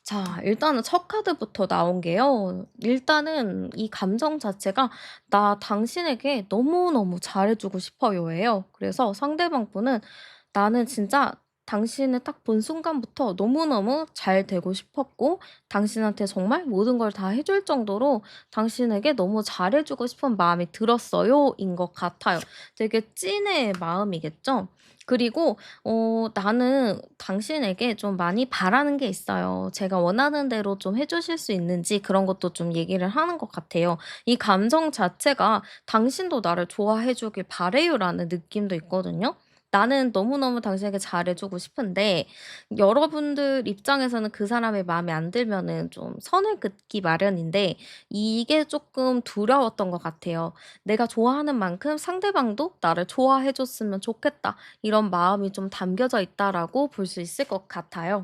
자, 일단은 첫 카드부터 나온 게요. 일단은 이 감정 자체가 "나 당신에게 너무너무 잘해주고 싶어요."예요. 그래서 상대방 분은 "나는 진짜 당신을 딱 본 순간부터 너무너무 잘 되고 싶었고 당신한테 정말 모든 걸 다 해줄 정도로 당신에게 너무 잘해주고 싶은 마음이 들었어요."인 것 같아요. 되게 찐의 마음이겠죠? 그리고 나는 당신에게 좀 많이 바라는 게 있어요. 제가 원하는 대로 좀 해 주실 수 있는지 그런 것도 좀 얘기를 하는 것 같아요. 이 감정 자체가 '당신도 나를 좋아해 주길 바래요.'라는 느낌도 있거든요. 나는 너무너무 당신에게 잘해 주고 싶은데 여러분들 입장에서는 그 사람의 마음에 안 들면은 좀 선을 긋기 마련인데 이게 쪼끔 두려웠던 것 같아요. '내가 좋아하는 만큼 상대방도 나를 좋아해 줬으면 좋겠다.' 이런 마음이 좀 담겨져 있다라고 볼 수 있을 것 같아요.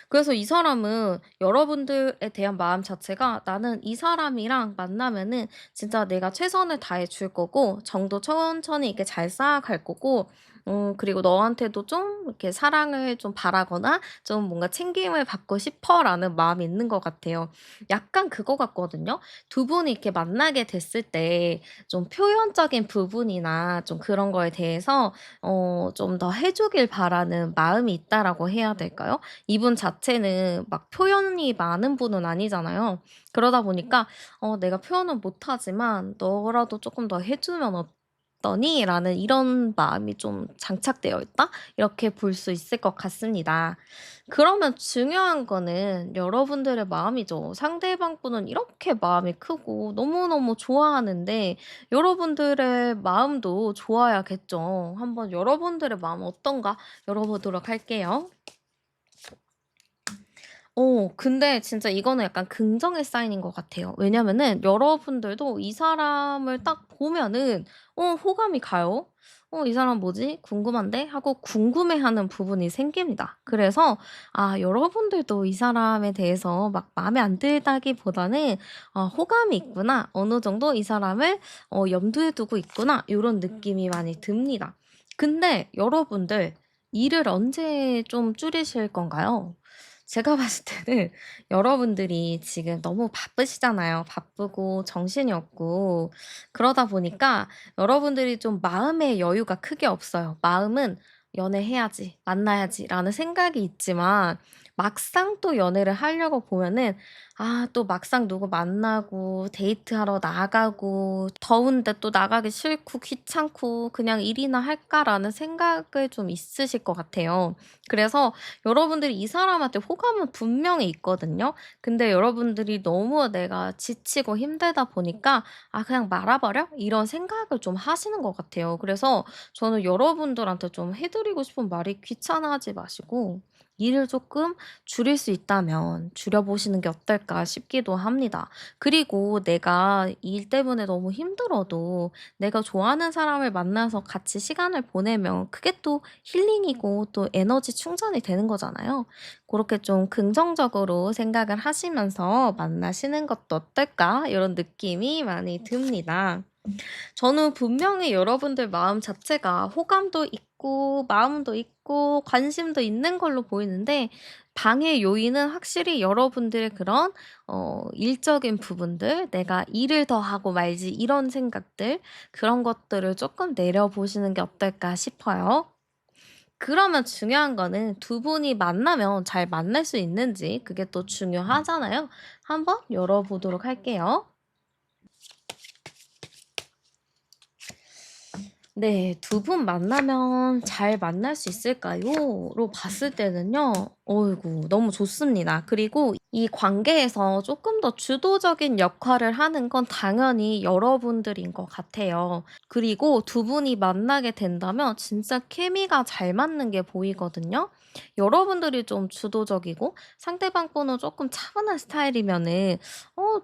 그래서 이 사람은 여러분들에 대한 마음 자체가 '나는 이 사람이랑 만나면은 진짜 내가 최선을 다해 줄 거고 정도 천천히 이렇게 잘 쌓아갈 거고 그리고 너한테도 좀 이렇게 사랑을 좀 바라거나 좀 뭔가 챙김을 받고 싶어.'라는 마음이 있는 것 같아요. 약간 그거 같거든요. 두 분이 이렇게 만나게 됐을 때 좀 표현적인 부분이나 좀 그런 거에 대해서 좀 더 해 주길 바라는 마음이 있다라고 해야 될까요? 이분 자체는 막 표현이 많은 분은 아니잖아요. 그러다 보니까 '내가 표현은 못하지만 너라도 쪼끔 더 해 주면 어떠니?'라는 이런 마음이 좀 장착되어 있다? 이렇게 볼 수 있을 것 같습니다. 그러면 중요한 거는 여러분들의 마음이죠. 상대방 분은 이렇게 마음이 크고 너무너무 좋아하는데 여러분들의 마음도 좋아야겠죠. 한번 여러분들의 마음은 어떤가 열어보도록 할게요. 근데 진짜 이거는 약간 긍정의 사인인 것 같아요. 왜냐면은 여러분들도 이 사람을 딱 보면은 호감이 가요. '이 사람 뭐지? 궁금한데?' 하고 궁금해하는 부분이 생깁니다. 그래서 여러분들도 이 사람에 대해서 막 마음에 안 들다기보다는 '아 호감이 있구나. 어느 정도 이 사람을 염두에 두고 있구나.' 요런 느낌이 많이 듭니다. 근데 여러분들 일을 언제 좀 줄이실 건가요? 제가 봤을 때는 여러분들이 지금 너무 바쁘시잖아요. 바쁘고 정신이 없고 그러다 보니까 여러분들이 좀 마음의 여유가 크게 없어요. 마음은 '연애해야지. 만나야지.'라는 생각이 있지만 막상 또 연애를 하려고 보면은 또 막상 누구 만나고 데이트하러 나가고 더운데 또 나가기 싫고 귀찮고 '그냥 일이나 할까.'라는 생각을 좀 있으실 것 같아요. 그래서 여러분들이 이 사람한테 호감은 분명히 있거든요. 근데 여러분들이 너무 내가 지치고 힘들다 보니까 '아 그냥 말아 버려?' 이런 생각을 좀 하시는 것 같아요. 그래서 저는 여러분들한테 좀 해 드리고 싶은 말이 귀찮아하지 마시고 일을 조금 줄일 수 있다면 줄여 보시는 게 어떨까 싶기도 합니다. 그리고 내가 일 때문에 너무 힘들어도 내가 좋아하는 사람을 만나서 같이 시간을 보내면 그게 또 힐링이고 또 에너지 충전이 되는 거잖아요. 그렇게 좀 긍정적으로 생각을 하시면서 만나시는 것도 어떨까? 이런 느낌이 많이 듭니다. 저는 분명히 여러분들 마음 자체가 호감도 있고 마음도 있고 관심도 있는 걸로 보이는데, 방해 요인은 확실히 여러분들의 그런 일적인 부분들, '내가 일을 더 하고 말지.' 이런 생각들, 그런 것들을 조금 내려 보시는 게 어떨까 싶어요. 그러면 중요한 거는 두 분이 만나면 잘 만날 수 있는지, 그게 또 중요하잖아요. 한번 열어 보도록 할게요. 네. '두 분 만나면 잘 만날 수 있을까요?'로 봤을 때는요. 어이구 너무 좋습니다. 그리고 이 관계에서 조금 더 주도적인 역할을 하는 건 당연히 여러분들인 것 같아요. 그리고 두 분이 만나게 된다면 진짜 케미가 잘 맞는 게 보이거든요. 여러분들이 좀 주도적이고 상대방 분은 조금 차분한 스타일이면은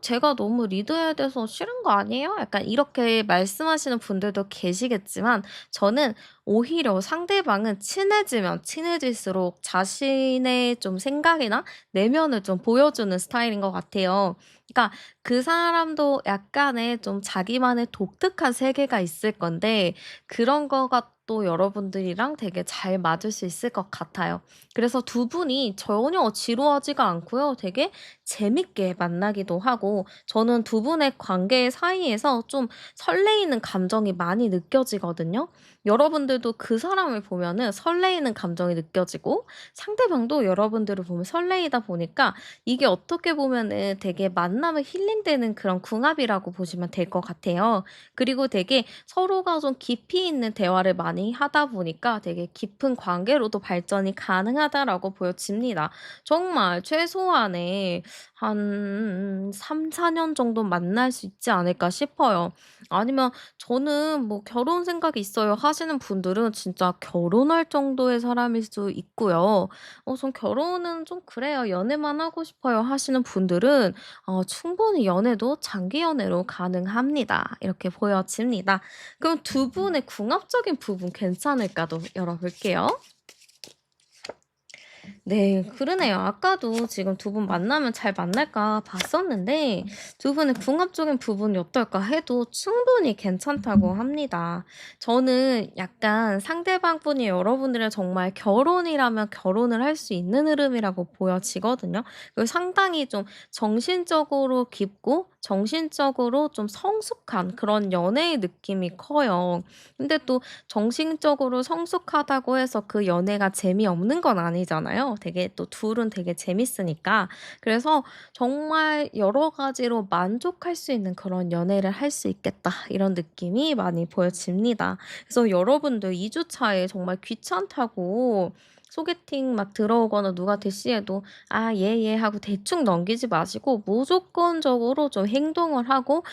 제가 너무 리드해야 돼서 싫은 거 아니에요?' 약간 이렇게 말씀하시는 분들도 계시겠지만, 저는 오히려 상대방은 친해지면 친해질수록 자신의 좀 생각이나 내면을 좀 보여주는 스타일인 것 같아요. 그러니까 그 사람도 약간의 좀 자기만의 독특한 세계가 있을 건데, 그런 거가 또 여러분들이랑 되게 잘 맞을 수 있을 것 같아요. 그래서 두 분이 전혀 지루하지가 않고요. 되게 재밌게 만나기도 하고, 저는 두 분의 관계 사이에서 좀 설레이는 감정이 많이 느껴지거든요. 여러분들도 그 사람을 보면은 설레이는 감정이 느껴지고, 상대방도 여러분들을 보면 설레이다 보니까 이게 어떻게 보면은 되게 만남을 힐링되는 그런 궁합이라고 보시면 될 것 같아요. 그리고 되게 서로가 좀 깊이 있는 대화를 많이 하다 보니까 되게 깊은 관계로도 발전이 가능하다라고 보여집니다. 정말 최소한의 한 3-4년 정도 만날 수 있지 않을까 싶어요. 아니면 "저는 뭐 결혼 생각이 있어요." 하시는 분들은 진짜 결혼할 정도의 사람일 수 있고요. 전 결혼은 좀 그래요. 연애만 하고 싶어요." 하시는 분들은 충분히 연애도 장기 연애로 가능합니다. 이렇게 보여집니다. 그럼 두 분의 궁합적인 부분 괜찮을까도 열어볼게요. 네. 그러네요. 아까도 지금 두 분 만나면 잘 만날까 봤었는데, 두 분의 궁합적인 부분이 어떨까 해도 충분히 괜찮다고 합니다. 저는 약간 상대방 분이 여러분들이랑 정말 결혼이라면 결혼을 할 수 있는 흐름이라고 보여지거든요. 그리고 상당히 좀 정신적으로 깊고 정신적으로 좀 성숙한 그런 연애의 느낌이 커요. 근데 또 정신적으로 성숙하다고 해서 그 연애가 재미없는 건 아니잖아요. 되게 또 둘은 되게 재밌으니까. 그래서 정말 여러 가지로 만족할 수 있는 그런 연애를 할 수 있겠다, 이런 느낌이 많이 보여집니다. 그래서 여러분들 2주 차에 정말 귀찮다고 소개팅 막 들어오거나 누가 대시해도 "아 예예." 하고 대충 넘기지 마시고 무조건적으로 좀 행동을 하고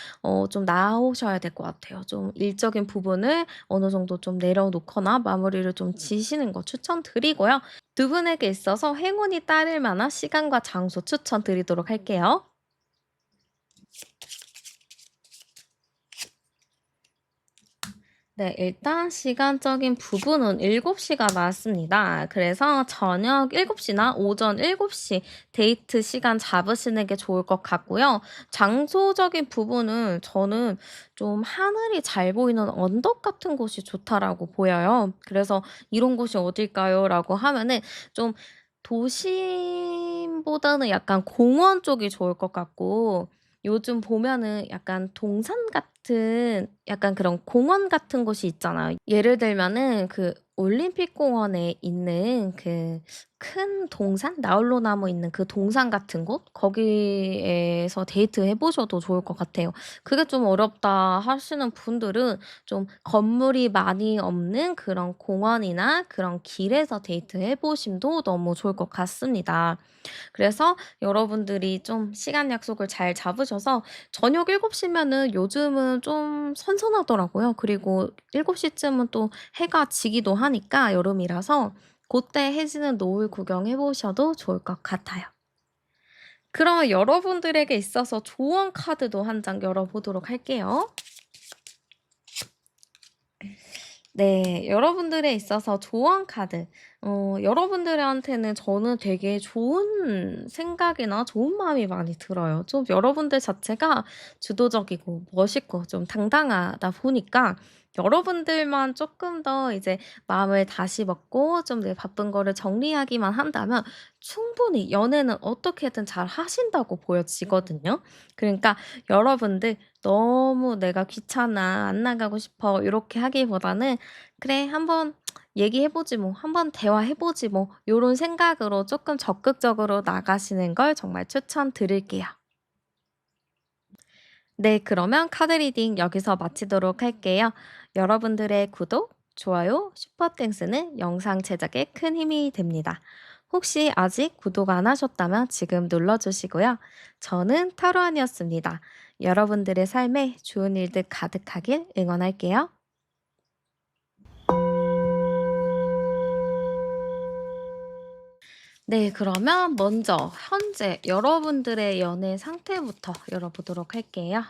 좀 나오셔야 될 것 같아요. 좀 일적인 부분을 어느 정도 좀 내려놓거나 마무리를 좀 지시는 거 추천드리고요. 두 분에게 있어서 행운이 따를 만한 시간과 장소 추천드리도록 할게요. 네. 일단 시간적인 부분은 7 시가 나왔습니다. 그래서 저녁 7 시나 오전 7시 데이트 시간 잡으시는 게 좋을 것 같고요. 장소적인 부분은 저는 좀 하늘이 잘 보이는 언덕 같은 곳이 좋다라고 보여요. 그래서 "이런 곳이 어딜까요?"라고 하면은 좀 도심보다는 약간 공원 쪽이 좋을 것 같고, 요즘 보면은 약간 동산 같은 약간 그런 공원 같은 곳이 있잖아요. 예를 들면은 그 올림픽 공원에 있는 그 큰 동산? 나홀로나무 있는 그 동산 같은 곳? 거기에서 데이트해 보셔도 좋을 것 같아요. 그게 좀 어렵다 하시는 분들은 좀 건물이 많이 없는 그런 공원이나 그런 길에서 데이트해 보심도 너무 좋을 것 같습니다. 그래서 여러분들이 좀 시간 약속을 잘 잡으셔서 저녁 7 시면은 요즘은 좀 선선하더라고요. 그리고 7 시쯤은 또 해가 지기도 하니까, 여름이라서 고때 해지는 노을 구경해 보셔도 좋을 것 같아요. 그러면 여러분들에게 있어서 조언 카드도 한 장 열어 보도록 할게요. 네. 여러분들에 있어서 조언 카드. 여러분들한테는 저는 되게 좋은 생각이나 좋은 마음이 많이 들어요. 좀 여러분들 자체가 주도적이고 멋있고 좀 당당하다 보니까 여러분들만 조금 더 이제 마음을 다시 먹고 좀 내 바쁜 거를 정리하기만 한다면 충분히 연애는 어떻게든 잘 하신다고 보여지거든요. 그러니까 여러분들 너무 '내가 귀찮아. 안 나가고 싶어.' 요렇게 하기보다는 '그래 한번 얘기해 보지 뭐. 한번 대화해 보지 뭐.' 요런 생각으로 쪼끔 적극적으로 나가시는 걸 정말 추천드릴게요. 네, 그러면 카드 리딩 여기서 마치도록 할게요. 여러분들의 구독, 좋아요, 슈퍼땡스는 영상 제작에 큰 힘이 됩니다. 혹시 아직 구독 안 하셨다면 지금 눌러주시고요. 저는 타로안이었습니다. 여러분들의 삶에 좋은 일들 가득하길 응원할게요. 네, 그러면 먼저 현재 여러분들의 연애 상태부터 열어보도록 할게요.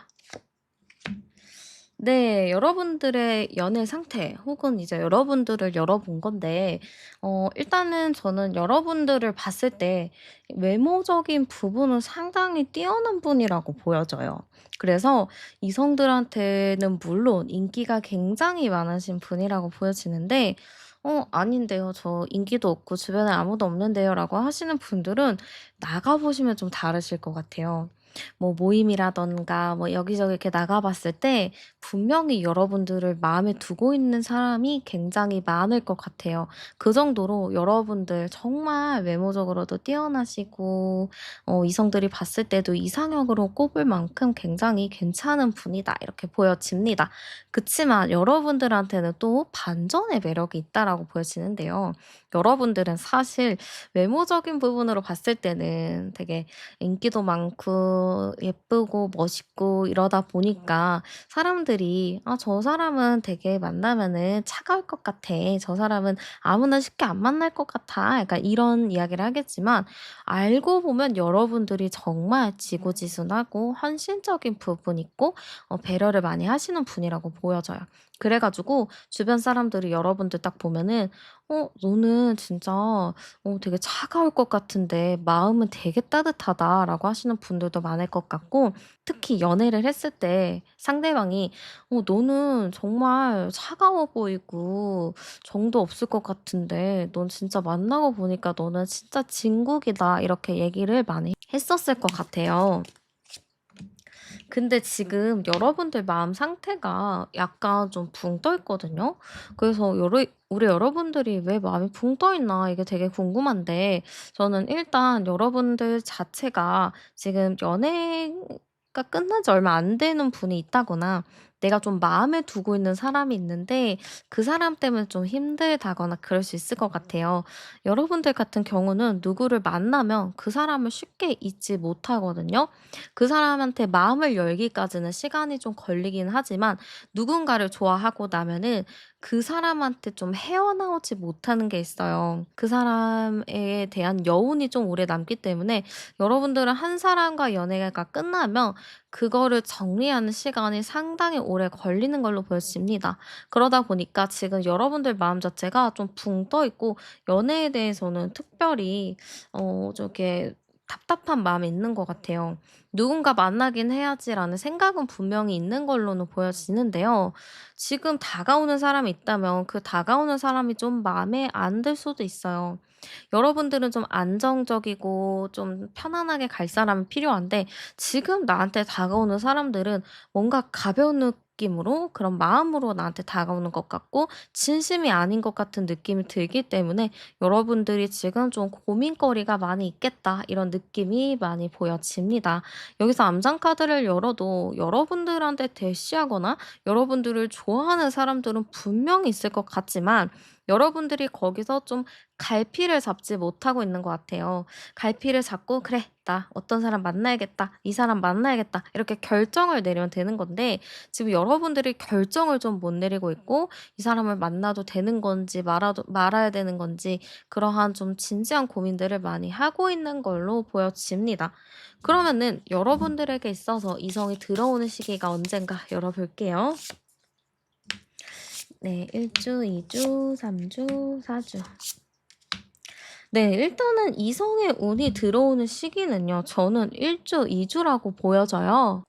네. 여러분들의 연애 상태 혹은 이제 여러분들을 열어본 건데 일단은 저는 여러분들을 봤을 때 외모적인 부분은 상당히 뛰어난 분이라고 보여져요. 그래서 이성들한테는 물론 인기가 굉장히 많으신 분이라고 보여지는데 아닌데요. 저 인기도 없고 주변에 아무도 없는데요."라고 하시는 분들은 나가 보시면 좀 다르실 것 같아요. 뭐 모임이라든가 뭐 여기저기 이렇게 나가 봤을 때 분명히 여러분들을 마음에 두고 있는 사람이 굉장히 많을 것 같아요. 그 정도로 여러분들 정말 외모적으로도 뛰어나시고 이성들이 봤을 때도 이상형으로 꼽을 만큼 굉장히 괜찮은 분이다 이렇게 보여집니다. 그치만 여러분들한테는 또 반전의 매력이 있다라고 보여지는데요. 여러분들은 사실 외모적인 부분으로 봤을 때는 되게 인기도 많고 예쁘고 멋있고 이러다 보니까 사람들이 '아 저 사람은 되게 만나면은 차가울 것 같아. 저 사람은 아무나 쉽게 안 만날 것 같아.' 약간 이런 이야기를 하겠지만 알고 보면 여러분들이 정말 지고지순하고 헌신적인 부분 있고 배려를 많이 하시는 분이라고 보여져요. 그래 가지고 주변 사람들이 여러분들 딱 보면은 너는 진짜 되게 차가울 것 같은데 마음은 되게 따뜻하다."라고 하시는 분들도 많을 것 같고 특히 연애를 했을 때 상대방이 너는 정말 차가워 보이고 정도 없을 것 같은데 넌 진짜 만나고 보니까 너는 진짜 진국이다." 이렇게 얘기를 많이 했었을 것 같아요. 근데 지금 여러분들 마음 상태가 약간 좀 붕 떠 있거든요. 그래서 우리 여러분들이 왜 마음이 붕 떠 있나 이게 되게 궁금한데 저는 일단 여러분들 자체가 지금 연애가 끝난 지 얼마 안 되는 분이 있다거나 내가 좀 마음에 두고 있는 사람이 있는데 그 사람 때문에 좀 힘들다거나 그럴 수 있을 것 같아요. 여러분들 같은 경우는 누구를 만나면 그 사람을 쉽게 잊지 못하거든요. 그 사람한테 마음을 열기까지는 시간이 좀 걸리긴 하지만 누군가를 좋아하고 나면은 그 사람한테 좀 헤어나오지 못하는 게 있어요. 그 사람에 대한 여운이 좀 오래 남기 때문에 여러분들은 한 사람과 연애가 끝나면 그거를 정리하는 시간이 상당히 오래 걸리는 걸로 보여집니다. 그러다 보니까 지금 여러분들 마음 자체가 좀 붕 떠 있고 연애에 대해서는 특별히 좀 이렇게 답답한 마음이 있는 것 같아요. '누군가 만나긴 해야지.'라는 생각은 분명히 있는 걸로는 보여지는데요. 지금 다가오는 사람이 있다면 그 다가오는 사람이 좀 마음에 안 들 수도 있어요. 여러분들은 좀 안정적이고 좀 편안하게 갈 사람이 필요한데 지금 나한테 다가오는 사람들은 뭔가 가벼운 느낌으로 그런 마음으로 나한테 다가오는 것 같고 진심이 아닌 것 같은 느낌이 들기 때문에 여러분들이 지금 좀 고민거리가 많이 있겠다 이런 느낌이 많이 보여집니다. 여기서 암상 카드를 열어도 여러분들한테 대시하거나 여러분들을 좋아하는 사람들은 분명히 있을 것 같지만 여러분들이 거기서 좀 갈피를 잡지 못하고 있는 것 같아요. 갈피를 잡고 '그래. 나 어떤 사람 만나야겠다. 이 사람 만나야겠다.' 이렇게 결정을 내리면 되는 건데 지금 여러분들이 결정을 좀 못 내리고 있고 이 사람을 만나도 되는 건지 말아야 되는 건지 그러한 좀 진지한 고민들을 많이 하고 있는 걸로 보여집니다. 그러면은 여러분들에게 있어서 이성이 들어오는 시기가 언젠가 열어볼게요. 네. 1 주, 2 주, 3 주, 4 주. 네. 일단은 이성의 운이 들어오는 시기는요. 저는 1 주, 2 주라고 보여져요.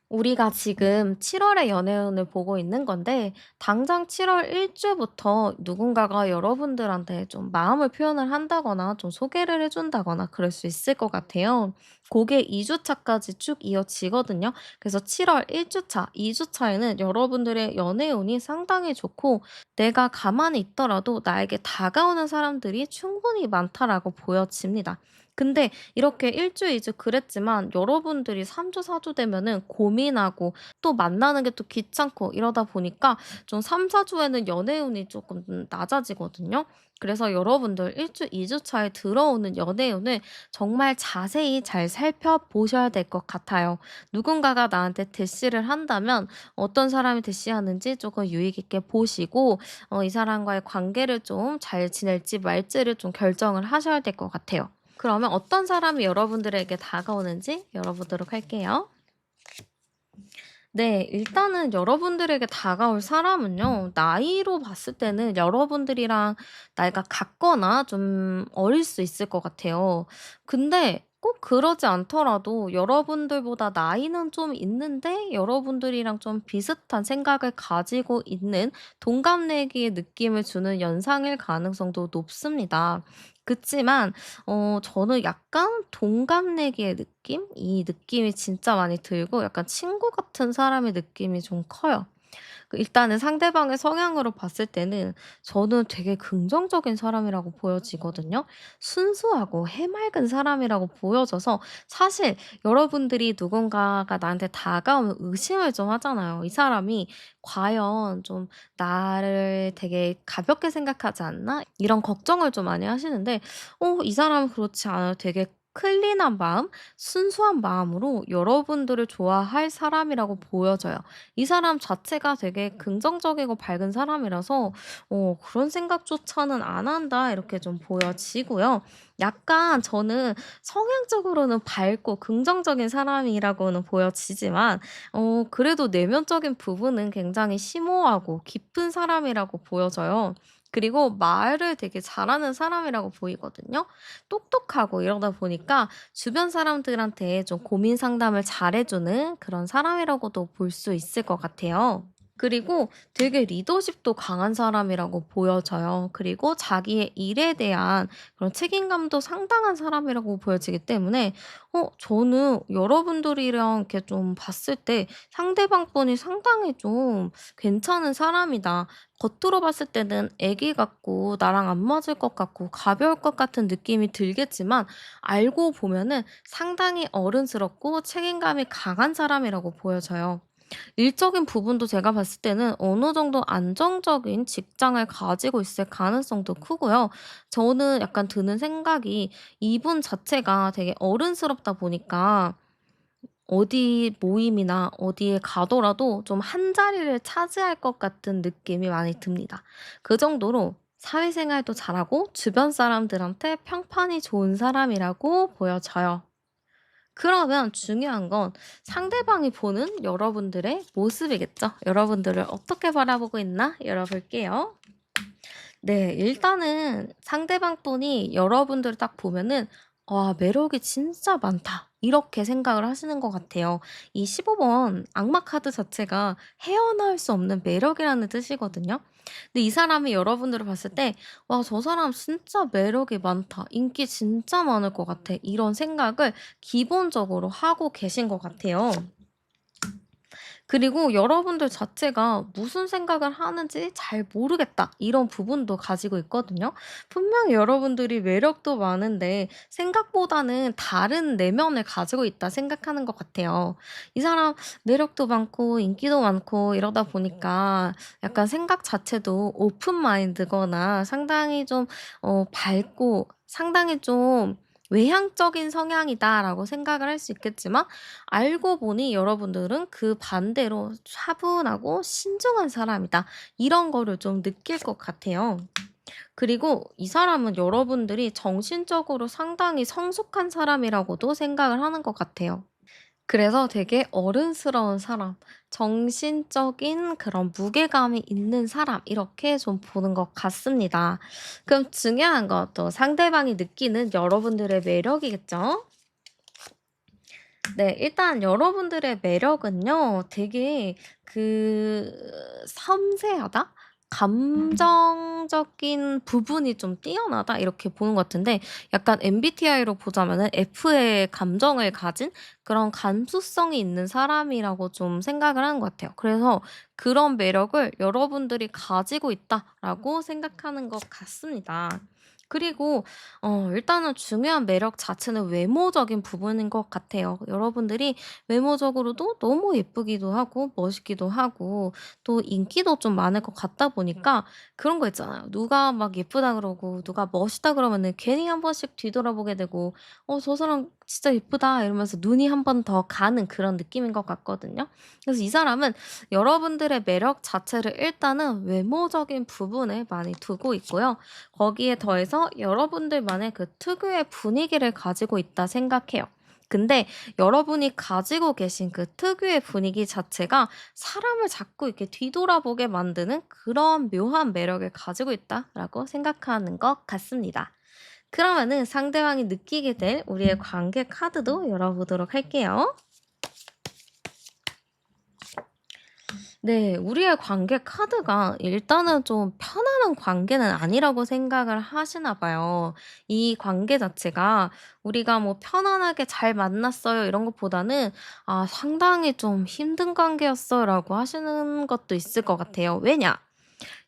우리가 지금 7 월의 연애운을 보고 있는 건데 당장 7월 1 주부터 누군가가 여러분들한테 좀 마음을 표현을 한다거나 좀 소개를 해 준다거나 그럴 수 있을 것 같아요. 고게 2 주차까지 쭉 이어지거든요. 그래서 7월 1 주차, 2 주차에는 여러분들의 연애운이 상당히 좋고 내가 가만히 있더라도 나에게 다가오는 사람들이 충분히 많다라고 보여집니다. 근데 이렇게 1 주, 2주 그랬지만 여러분들이 3 주, 4주 되면은 고민하고 또 만나는 게 또 귀찮고 이러다 보니까 좀 3-4 주에는 연애운이 조금 낮아지거든요. 그래서 여러분들 1 주, 2주 차에 들어오는 연애운을 정말 자세히 잘 살펴보셔야 될 것 같아요. 누군가가 나한테 대시를 한다면 어떤 사람이 대시하는지 조금 유의 깊게 보시고 이 사람과의 관계를 좀 잘 지낼지 말지를 좀 결정을 하셔야 될 것 같아요. 그러면 어떤 사람이 여러분들에게 다가오는지 열어보도록 할게요. 네. 일단은 여러분들에게 다가올 사람은요. 나이로 봤을 때는 여러분들이랑 나이가 같거나 좀 어릴 수 있을 것 같아요. 근데 꼭 그러지 않더라도 여러분들보다 나이는 좀 있는데 여러분들이랑 좀 비슷한 생각을 가지고 있는 동갑내기의 느낌을 주는 연상일 가능성도 높습니다. 그치만 저는 약간 동갑내기의 느낌? 이 느낌이 진짜 많이 들고 약간 친구 같은 사람의 느낌이 좀 커요. 일단은 상대방의 성향으로 봤을 때는 저는 되게 긍정적인 사람이라고 보여지거든요. 순수하고 해맑은 사람이라고 보여져서 사실 여러분들이 누군가가 나한테 다가오면 의심을 좀 하잖아요. '이 사람이 과연 좀 나를 되게 가볍게 생각하지 않나?' 이런 걱정을 좀 많이 하시는데 이 사람은 그렇지 않아요. 되게 클린한 마음, 순수한 마음으로 여러분들을 좋아할 사람이라고 보여져요. 이 사람 자체가 되게 긍정적이고 밝은 사람이라서 '그런 생각조차는 안 한다.' 이렇게 좀 보여지고요. 약간 저는 성향적으로는 밝고 긍정적인 사람이라고는 보여지지만 그래도 내면적인 부분은 굉장히 심오하고 깊은 사람이라고 보여져요. 그리고 말을 되게 잘하는 사람이라고 보이거든요. 똑똑하고 이러다 보니까 주변 사람들한테 좀 고민 상담을 잘해 주는 그런 사람이라고도 볼 수 있을 것 같아요. 그리고 되게 리더십도 강한 사람이라고 보여져요. 그리고 자기의 일에 대한 그런 책임감도 상당한 사람이라고 보여지기 때문에 저는 여러분들이랑 이렇게 좀 봤을 때 상대방 분이 상당히 좀 괜찮은 사람이다. 겉으로 봤을 때는 애기 같고 나랑 안 맞을 것 같고 가벼울 것 같은 느낌이 들겠지만 알고 보면은 상당히 어른스럽고 책임감이 강한 사람이라고 보여져요. 일적인 부분도 제가 봤을 때는 어느 정도 안정적인 직장을 가지고 있을 가능성도 크고요. 저는 약간 드는 생각이 이분 자체가 되게 어른스럽다 보니까 어디 모임이나 어디에 가더라도 좀 한 자리를 차지할 것 같은 느낌이 많이 듭니다. 그 정도로 사회생활도 잘하고 주변 사람들한테 평판이 좋은 사람이라고 보여져요. 그러면 중요한 건 상대방이 보는 여러분들의 모습이겠죠. 여러분들을 어떻게 바라보고 있나 열어볼게요. 네. 일단은 상대방 분이 여러분들을 딱 보면은 '와 매력이 진짜 많다.' 이렇게 생각을 하시는 것 같아요. 이 15번 악마 카드 자체가 헤어나올 수 없는 매력이라는 뜻이거든요. 근데 이 사람이 여러분들을 봤을 때 '와 저 사람 진짜 매력이 많다. 인기 진짜 많을 것 같아.' 이런 생각을 기본적으로 하고 계신 것 같아요. 그리고 여러분들 자체가 무슨 생각을 하는지 잘 모르겠다. 이런 부분도 가지고 있거든요. 분명히 여러분들이 매력도 많은데 생각보다는 다른 내면을 가지고 있다 생각하는 것 같아요. 이 사람 매력도 많고 인기도 많고 이러다 보니까 약간 생각 자체도 오픈 마인드거나 상당히 좀 밝고 상당히 좀 외향적인 성향이다라고 생각을 할 수 있겠지만 알고 보니 여러분들은 그 반대로 차분하고 신중한 사람이다. 이런 거를 좀 느낄 것 같아요. 그리고 이 사람은 여러분들이 정신적으로 상당히 성숙한 사람이라고도 생각을 하는 것 같아요. 그래서 되게 어른스러운 사람, 정신적인 그런 무게감이 있는 사람, 이렇게 좀 보는 것 같습니다. 그럼 중요한 건 또 상대방이 느끼는 여러분들의 매력이겠죠? 네. 일단 여러분들의 매력은요 되게 그 섬세하다? 감정적인 부분이 좀 뛰어나다 이렇게 보는 것 같은데 약간 MBTI로 보자면은 F의 감정을 가진 그런 감수성이 있는 사람이라고 좀 생각을 하는 것 같아요. 그래서 그런 매력을 여러분들이 가지고 있다라고 생각하는 것 같습니다. 그리고 일단은 중요한 매력 자체는 외모적인 부분인 것 같아요. 여러분들이 외모적으로도 너무 예쁘기도 하고 멋있기도 하고 또 인기도 좀 많을 것 같다 보니까 그런 거 있잖아요. 누가 막 예쁘다 그러고 누가 멋있다 그러면은 괜히 한 번씩 뒤돌아보게 되고 '어 저 사람 진짜 예쁘다.' 이러면서 눈이 한 번 더 가는 그런 느낌인 것 같거든요. 그래서 이 사람은 여러분들의 매력 자체를 일단은 외모적인 부분에 많이 두고 있고요. 거기에 더해서 여러분들만의 그 특유의 분위기를 가지고 있다 생각해요. 근데 여러분이 가지고 계신 그 특유의 분위기 자체가 사람을 자꾸 이렇게 뒤돌아보게 만드는 그런 묘한 매력을 가지고 있다라고 생각하는 것 같습니다. 그러면은 상대방이 느끼게 될 우리의 관계 카드도 열어보도록 할게요. 네. 우리의 관계 카드가 일단은 좀 편안한 관계는 아니라고 생각을 하시나 봐요. 이 관계 자체가 우리가 뭐 "편안하게 잘 만났어요." 이런 것보다는 "아 상당히 좀 힘든 관계였어."라고 하시는 것도 있을 것 같아요. 왜냐?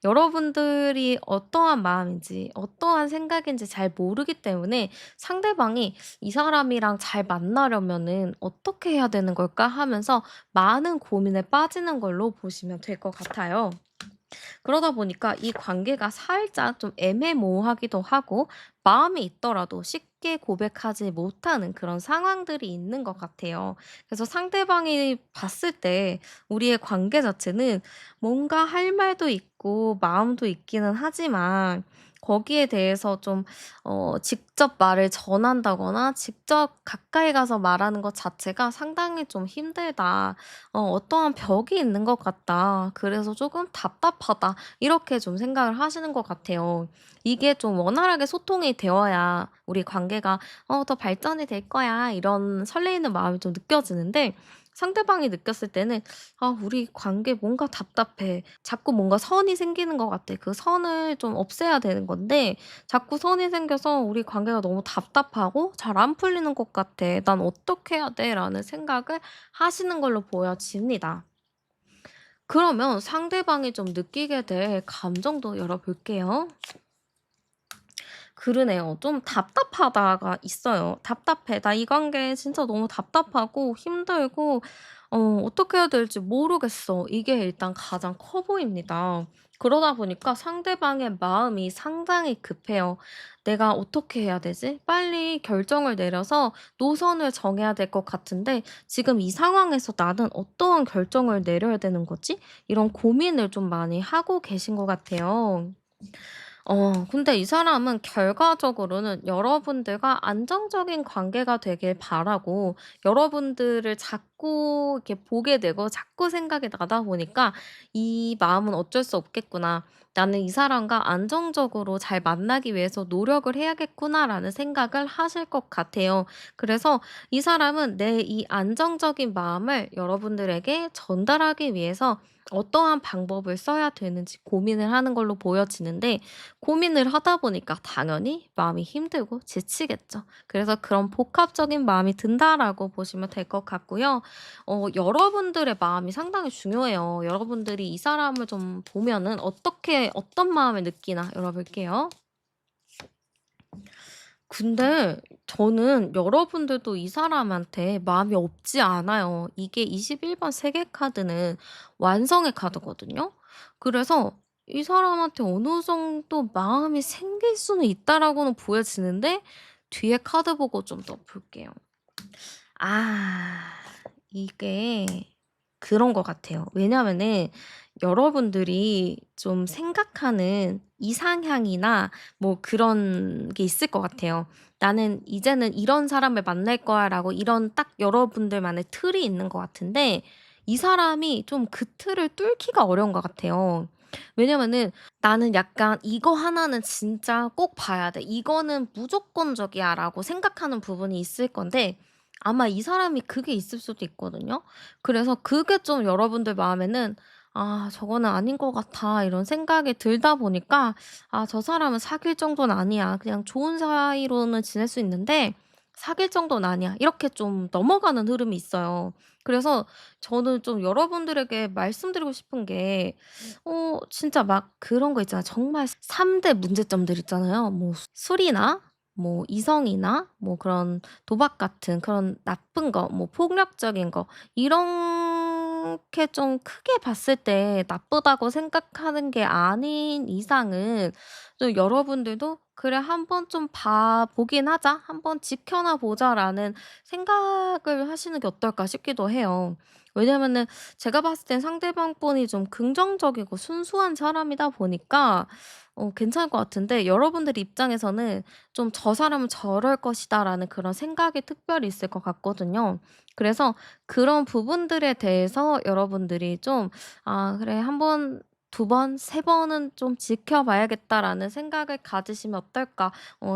여러분들이 어떠한 마음인지 어떠한 생각인지 잘 모르기 때문에 상대방이 '이 사람이랑 잘 만나려면은 어떻게 해야 되는 걸까?' 하면서 많은 고민에 빠지는 걸로 보시면 될 것 같아요. 그러다 보니까 이 관계가 살짝 좀 애매모호하기도 하고 마음이 있더라도 쉽게 고백하지 못하는 그런 상황들이 있는 것 같아요. 그래서 상대방이 봤을 때 우리의 관계 자체는 뭔가 할 말도 있고 마음도 있기는 하지만 거기에 대해서 좀 직접 말을 전한다거나 직접 가까이 가서 말하는 것 자체가 상당히 좀 힘들다. 어떠한 벽이 있는 것 같다. 그래서 조금 답답하다. 이렇게 좀 생각을 하시는 것 같아요. 이게 좀 원활하게 소통이 되어야 우리 관계가 더 발전이 될 거야. 이런 설레이는 마음이 좀 느껴지는데 상대방이 느꼈을 때는 '아 우리 관계 뭔가 답답해. 자꾸 뭔가 선이 생기는 것 같아.' 그 선을 좀 없애야 되는 건데 자꾸 선이 생겨서 '우리 관계가 너무 답답하고 잘 안 풀리는 것 같아. 난 어떻게 해야 돼?'라는 생각을 하시는 걸로 보여집니다. 그러면 상대방이 좀 느끼게 될 감정도 열어볼게요. 그러네요. 좀 답답하다가 있어요. 답답해. 나 이 관계 진짜 너무 답답하고 힘들고 어떻게 해야 될지 모르겠어. 이게 일단 가장 커 보입니다. 그러다 보니까 상대방의 마음이 상당히 급해요. '내가 어떻게 해야 되지?' 빨리 결정을 내려서 노선을 정해야 될 것 같은데 지금 이 상황에서 '나는 어떠한 결정을 내려야 되는 거지?' 이런 고민을 좀 많이 하고 계신 것 같아요. 근데 이 사람은 결과적으로는 여러분들과 안정적인 관계가 되길 바라고 여러분들을 자꾸 이렇게 보게 되고 자꾸 생각이 나다 보니까 '이 마음은 어쩔 수 없겠구나. 나는 이 사람과 안정적으로 잘 만나기 위해서 노력을 해야겠구나.'라는 생각을 하실 것 같아요. 그래서 이 사람은 내 이 안정적인 마음을 여러분들에게 전달하기 위해서 어떠한 방법을 써야 되는지 고민을 하는 걸로 보여지는데, 고민을 하다 보니까 당연히 마음이 힘들고 지치겠죠. 그래서 그런 복합적인 마음이 든다라고 보시면 될 것 같고요. 여러분들의 마음이 상당히 중요해요. 여러분들이 이 사람을 좀 보면은 어떤 마음을 느끼나 열어볼게요. 근데 저는 여러분들도 이 사람한테 마음이 없지 않아요. 이게 21번 세계 카드는 완성의 카드거든요. 그래서 이 사람한테 어느 정도 마음이 생길 수는 있다라고는 보여지는데, 뒤에 카드 보고 좀 더 볼게요. 아, 이게 그런 것 같아요. 왜냐면은 여러분들이 좀 생각하는 이상향이나 뭐 그런 게 있을 것 같아요. '나는 이제는 이런 사람을 만날 거야.'라고 이런 딱 여러분들만의 틀이 있는 것 같은데, 이 사람이 좀 그 틀을 뚫기가 어려운 것 같아요. 왜냐면은 '나는 약간 이거 하나는 진짜 꼭 봐야 돼. 이거는 무조건적이야.'라고 생각하는 부분이 있을 건데, 아마 이 사람이 그게 있을 수도 있거든요. 그래서 그게 좀 여러분들 마음에는 '아 저거는 아닌 것 같아.' 이런 생각이 들다 보니까 '아 저 사람은 사귈 정도는 아니야. 그냥 좋은 사이로는 지낼 수 있는데 사귈 정도는 아니야.' 이렇게 좀 넘어가는 흐름이 있어요. 그래서 저는 좀 여러분들에게 말씀드리고 싶은 게, 진짜 막 그런 거 있잖아요. 정말 3대 문제점들 있잖아요. 뭐 술이나 뭐 이성이나 뭐 그런 도박 같은 그런 나쁜 거, 뭐 폭력적인 거, 이렇게 좀 크게 봤을 때 나쁘다고 생각하는 게 아닌 이상은 좀 여러분들도 '그래 한번 좀 봐 보긴 하자. 한번 지켜나 보자.'라는 생각을 하시는 게 어떨까 싶기도 해요. 왜냐면은 제가 봤을 땐 상대방 분이 좀 긍정적이고 순수한 사람이다 보니까 괜찮을 것 같은데, 여러분들 입장에서는 좀 '저 사람은 저럴 것이다.'라는 그런 생각이 특별히 있을 것 같거든요. 그래서 그런 부분들에 대해서 여러분들이 좀 '아 그래 한 번, 두 번, 세 번은 좀 지켜봐야겠다.'라는 생각을 가지시면 어떨까,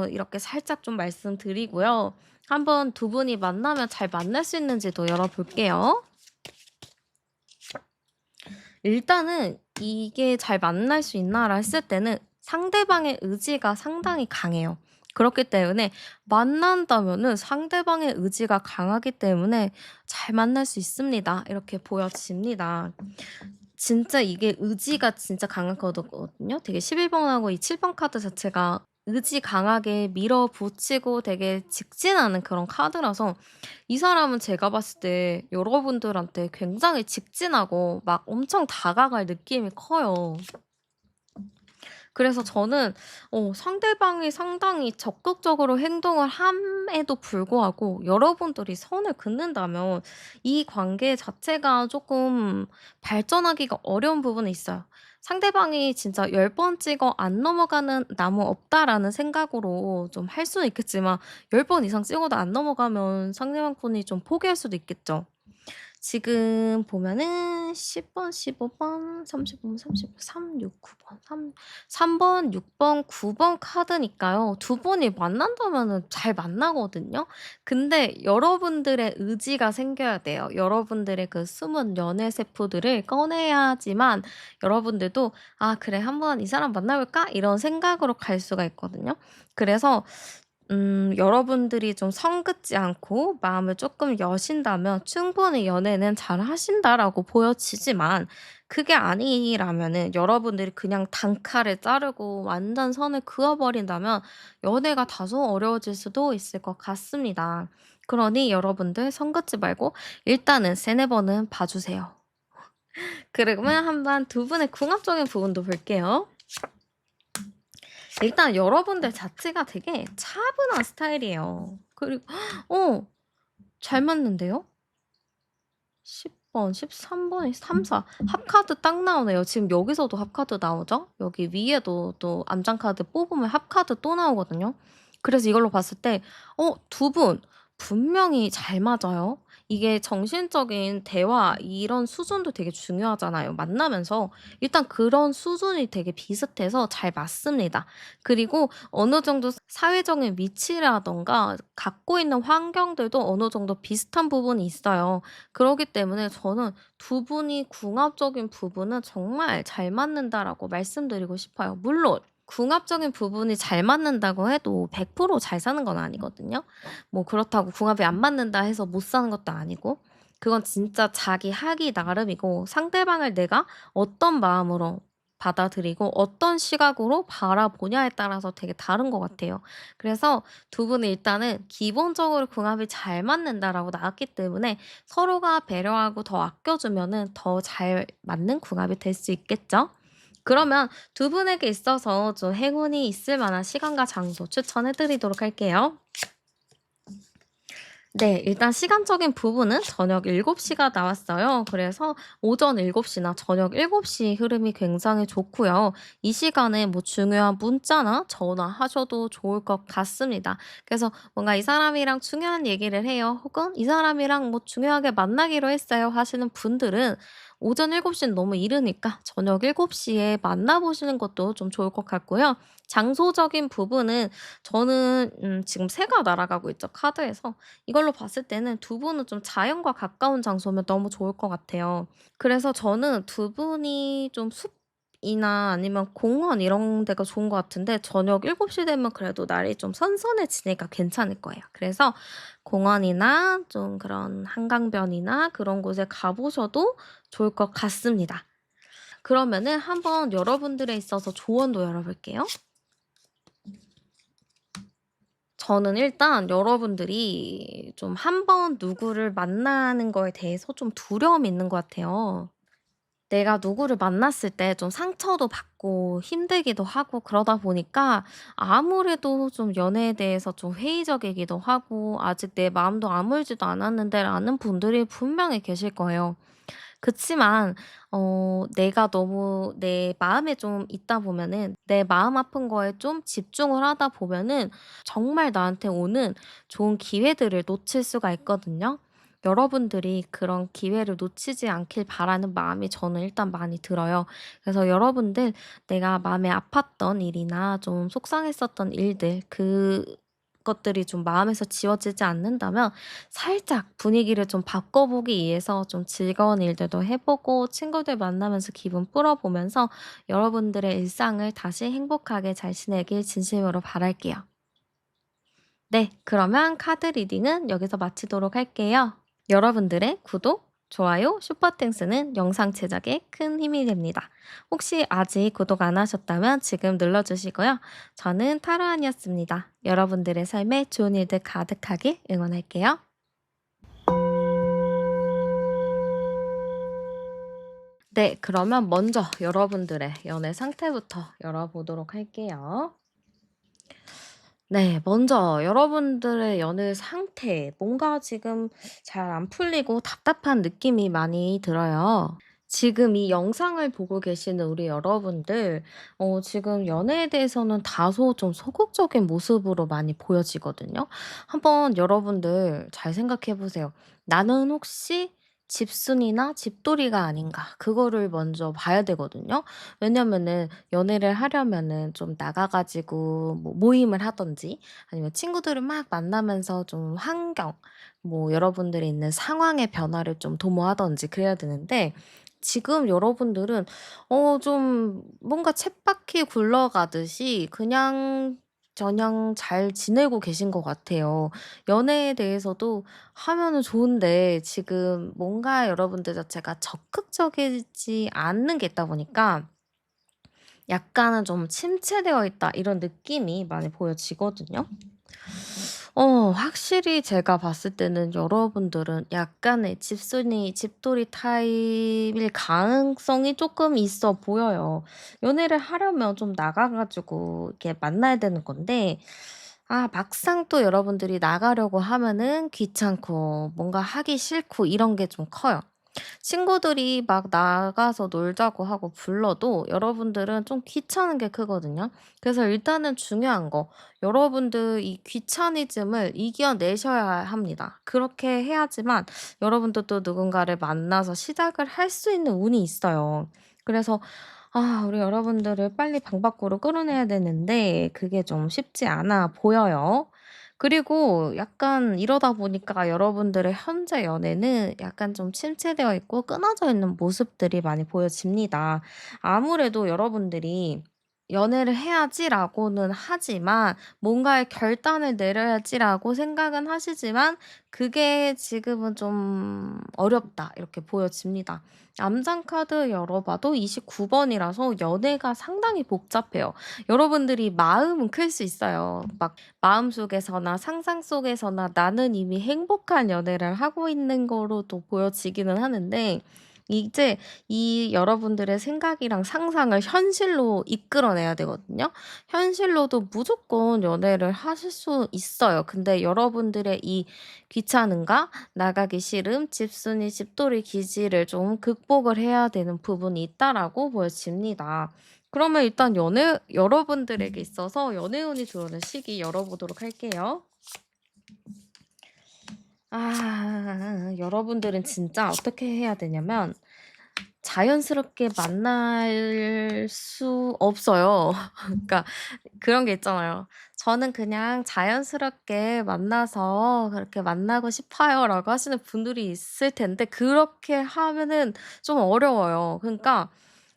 이렇게 살짝 좀 말씀드리고요. 한번 두 분이 만나면 잘 만날 수 있는지도 열어볼게요. 일단은 이게 '잘 만날 수 있나?'라 했을 때는 상대방의 의지가 상당히 강해요. 그렇기 때문에 만난다면은 상대방의 의지가 강하기 때문에 '잘 만날 수 있습니다.' 이렇게 보여집니다. 진짜 이게 의지가 진짜 강한 거거든요. 되게 11 번하고 이 7번 카드 자체가 의지 강하게 밀어붙이고 되게 직진하는 그런 카드라서, 이 사람은 제가 봤을 때 여러분들한테 굉장히 직진하고 막 엄청 다가갈 느낌이 커요. 그래서 저는 상대방이 상당히 적극적으로 행동을 함에도 불구하고 여러분들이 선을 긋는다면 이 관계 자체가 조금 발전하기가 어려운 부분이 있어요. 상대방이 진짜 10번 찍어 안 넘어가는 나무 없다라는 생각으로 좀 할 수는 있겠지만, 10번 이상 찍어도 안 넘어가면 상대방 분이 좀 포기할 수도 있겠죠. 지금 보면은 10 번, 15 번, 35 번, 35 3, 6, 9 번, 3번, 6 번, 9번 카드니까요. 두 분이 만난다면은 잘 만나거든요. 근데 여러분들의 의지가 생겨야 돼요. 여러분들의 그 숨은 연애 세포들을 꺼내야지만 여러분들도 '아 그래 한번 이 사람 만나 볼까?' 이런 생각으로 갈 수가 있거든요. 그래서 여러분들이 좀 성긋지 않고 마음을 조금 여신다면 충분히 연애는 잘하신다라고 보여지지만, 그게 아니라면은 여러분들이 그냥 단칼에 자르고 완전 선을 그어 버린다면 연애가 다소 어려워질 수도 있을 것 같습니다. 그러니 여러분들 선긋지 말고 일단은 3-4 번은 봐 주세요. 그러면 한번 두 분의 궁합적인 부분도 볼게요. 일단 여러분들 자체가 되게 차분한 스타일이에요. 그리고 잘 맞는데요? 10 번, 13 번에 3, 4 합카드 딱 나오네요. 지금 여기서도 합카드 나오죠? 여기 위에도 또 암장카드 뽑으면 합카드 또 나오거든요. 그래서 이걸로 봤을 때 두 분 분명히 잘 맞아요. 이게 정신적인 대화 이런 수준도 되게 중요하잖아요, 만나면서. 일단 그런 수준이 되게 비슷해서 잘 맞습니다. 그리고 어느 정도 사회적인 위치라든가 갖고 있는 환경들도 어느 정도 비슷한 부분이 있어요. 그러기 때문에 저는 두 분이 궁합적인 부분은 정말 잘 맞는다라고 말씀드리고 싶어요. 물론 궁합적인 부분이 잘 맞는다고 해도 100%잘 사는 건 아니거든요. 뭐 그렇다고 궁합이 안 맞는다 해서 못 사는 것도 아니고, 그건 진짜 자기 하기 나름이고 상대방을 내가 어떤 마음으로 받아들이고 어떤 시각으로 바라보냐에 따라서 되게 다른 것 같아요. 그래서 두 분이 일단은 기본적으로 궁합이 잘 맞는다라고 나왔기 때문에 서로가 배려하고 더 아껴주면은 더 잘 맞는 궁합이 될 수 있겠죠? 그러면 두 분에게 있어서 좀 행운이 있을 만한 시간과 장소 추천해 드리도록 할게요. 네. 일단 시간적인 부분은 저녁 7시가 나왔어요. 그래서 오전 7시나 저녁 7시 흐름이 굉장히 좋고요. 이 시간에 뭐 중요한 문자나 전화하셔도 좋을 것 같습니다. 그래서 뭔가 "이 사람이랑 중요한 얘기를 해요." 혹은 "이 사람이랑 뭐 중요하게 만나기로 했어요." 하시는 분들은 오전 7시는 너무 이르니까 저녁 7시에 만나 보시는 것도 좀 좋을 것 같고요. 장소적인 부분은 저는 지금 새가 날아가고 있죠, 카드에서. 이걸로 봤을 때는 두 분은 좀 자연과 가까운 장소면 너무 좋을 것 같아요. 그래서 저는 두 분이 좀 숲이나 아니면 공원 이런 데가 좋은 것 같은데, 저녁 7시 되면 그래도 날이 좀 선선해지니까 괜찮을 거예요. 그래서 공원이나 좀 그런 한강변이나 그런 곳에 가 보셔도 좋을 것 같습니다. 그러면은 한번 여러분들에 있어서 조언도 열어 볼게요. 저는 일단 여러분들이 좀 한 번 누구를 만나는 거에 대해서 좀 두려움이 있는 것 같아요. 내가 누구를 만났을 때 좀 상처도 받고 힘들기도 하고 그러다 보니까 아무래도 좀 연애에 대해서 좀 회의적이기도 하고 '아직 내 마음도 아물지도 않았는데.'라는 분들이 분명히 계실 거예요. 그치만 내가 너무 내 마음에 좀 있다 보면은, 내 마음 아픈 거에 좀 집중을 하다 보면은 정말 나한테 오는 좋은 기회들을 놓칠 수가 있거든요. 여러분들이 그런 기회를 놓치지 않길 바라는 마음이 저는 일단 많이 들어요. 그래서 여러분들, 내가 마음에 아팠던 일이나 좀 속상했었던 일들, 그것들이 좀 마음에서 지워지지 않는다면 살짝 분위기를 좀 바꿔보기 위해서 좀 즐거운 일들도 해 보고 친구들 만나면서 기분 풀어보면서 여러분들의 일상을 다시 행복하게 잘 지내길 진심으로 바랄게요. 네, 그러면 카드 리딩은 여기서 마치도록 할게요. 여러분들의 구독, 좋아요, 슈퍼땡스는 영상 제작에 큰 힘이 됩니다. 혹시 아직 구독 안 하셨다면 지금 눌러주시고요. 저는 타로안이었습니다. 여러분들의 삶에 좋은 일들 가득하게 응원할게요. 네, 그러면 먼저 여러분들의 연애 상태부터 열어보도록 할게요. 네, 먼저 여러분들의 연애 상태, 뭔가 지금 잘 안 풀리고 답답한 느낌이 많이 들어요. 지금 이 영상을 보고 계시는 우리 여러분들, 지금 연애에 대해서는 다소 좀 소극적인 모습으로 많이 보여지거든요. 한번 여러분들 잘 생각해 보세요. 나는 혹시 집순이나 집돌이가 아닌가? 그거를 먼저 봐야 되거든요. 왜냐면은 연애를 하려면은 좀 나가 가지고 뭐 모임을 하든지 아니면 친구들을 막 만나면서 좀 환경, 뭐 여러분들이 있는 상황의 변화를 좀 도모하든지 그래야 되는데, 지금 여러분들은 좀 뭔가 쳇바퀴 굴러가듯이 그냥 저냥 잘 지내고 계신 것 같아요. 연애에 대해서도 하면은 좋은데 지금 뭔가 여러분들 자체가 적극적이지 않는 게 있다 보니까 약간은 좀 '침체되어 있다.' 이런 느낌이 많이 보여지거든요. 확실히 제가 봤을 때는 여러분들은 약간의 집순이 집돌이 타입일 가능성이 쪼끔 있어 보여요. 연애를 하려면 좀 나가 가지고 이렇게 만나야 되는 건데, 막상 또 여러분들이 나가려고 하면은 귀찮고 뭔가 하기 싫고 이런 게 좀 커요. 친구들이 막 나가서 놀자고 하고 불러도 여러분들은 좀 귀찮은 게 크거든요. 그래서 일단은 중요한 거, 여러분들 이 귀차니즘을 이겨내셔야 합니다. 그렇게 해야지만 여러분들도 누군가를 만나서 시작을 할 수 있는 운이 있어요. 그래서 우리 여러분들을 빨리 방 밖으로 끌어내야 되는데 그게 좀 쉽지 않아 보여요. 그리고 약간 이러다 보니까 여러분들의 현재 연애는 약간 좀 침체되어 있고 끊어져 있는 모습들이 많이 보여집니다. 아무래도 여러분들이 '연애를 해야지.'라고는 하지만 뭔가의 결단을 내려야지.'라고 생각은 하시지만 그게 지금은 좀 어렵다 이렇게 보여집니다. 암장 카드 열어봐도 29 번이라서 연애가 상당히 복잡해요. 여러분들이 마음은 클 수 있어요. 막 마음속에서나 상상 속에서나 나는 이미 행복한 연애를 하고 있는 거로도 보여지기는 하는데 이제 이 여러분들의 생각이랑 상상을 현실로 이끌어내야 되거든요. 현실로도 무조건 연애를 하실 수 있어요. 근데 여러분들의 이 귀찮음과 나가기 싫음, 집순이 집돌이 기질을 좀 극복을 해야 되는 부분이 있다라고 보여집니다. 그러면 일단 여러분들에게 있어서 연애운이 들어오는 시기 열어보도록 할게요. 여러분들은 진짜 어떻게 해야 되냐면 자연스럽게 만날 수 없어요. 그러니까 그런 게 있잖아요. "저는 그냥 자연스럽게 만나서 그렇게 만나고 싶어요."라고 하시는 분들이 있을 텐데 그렇게 하면은 좀 어려워요. 그러니까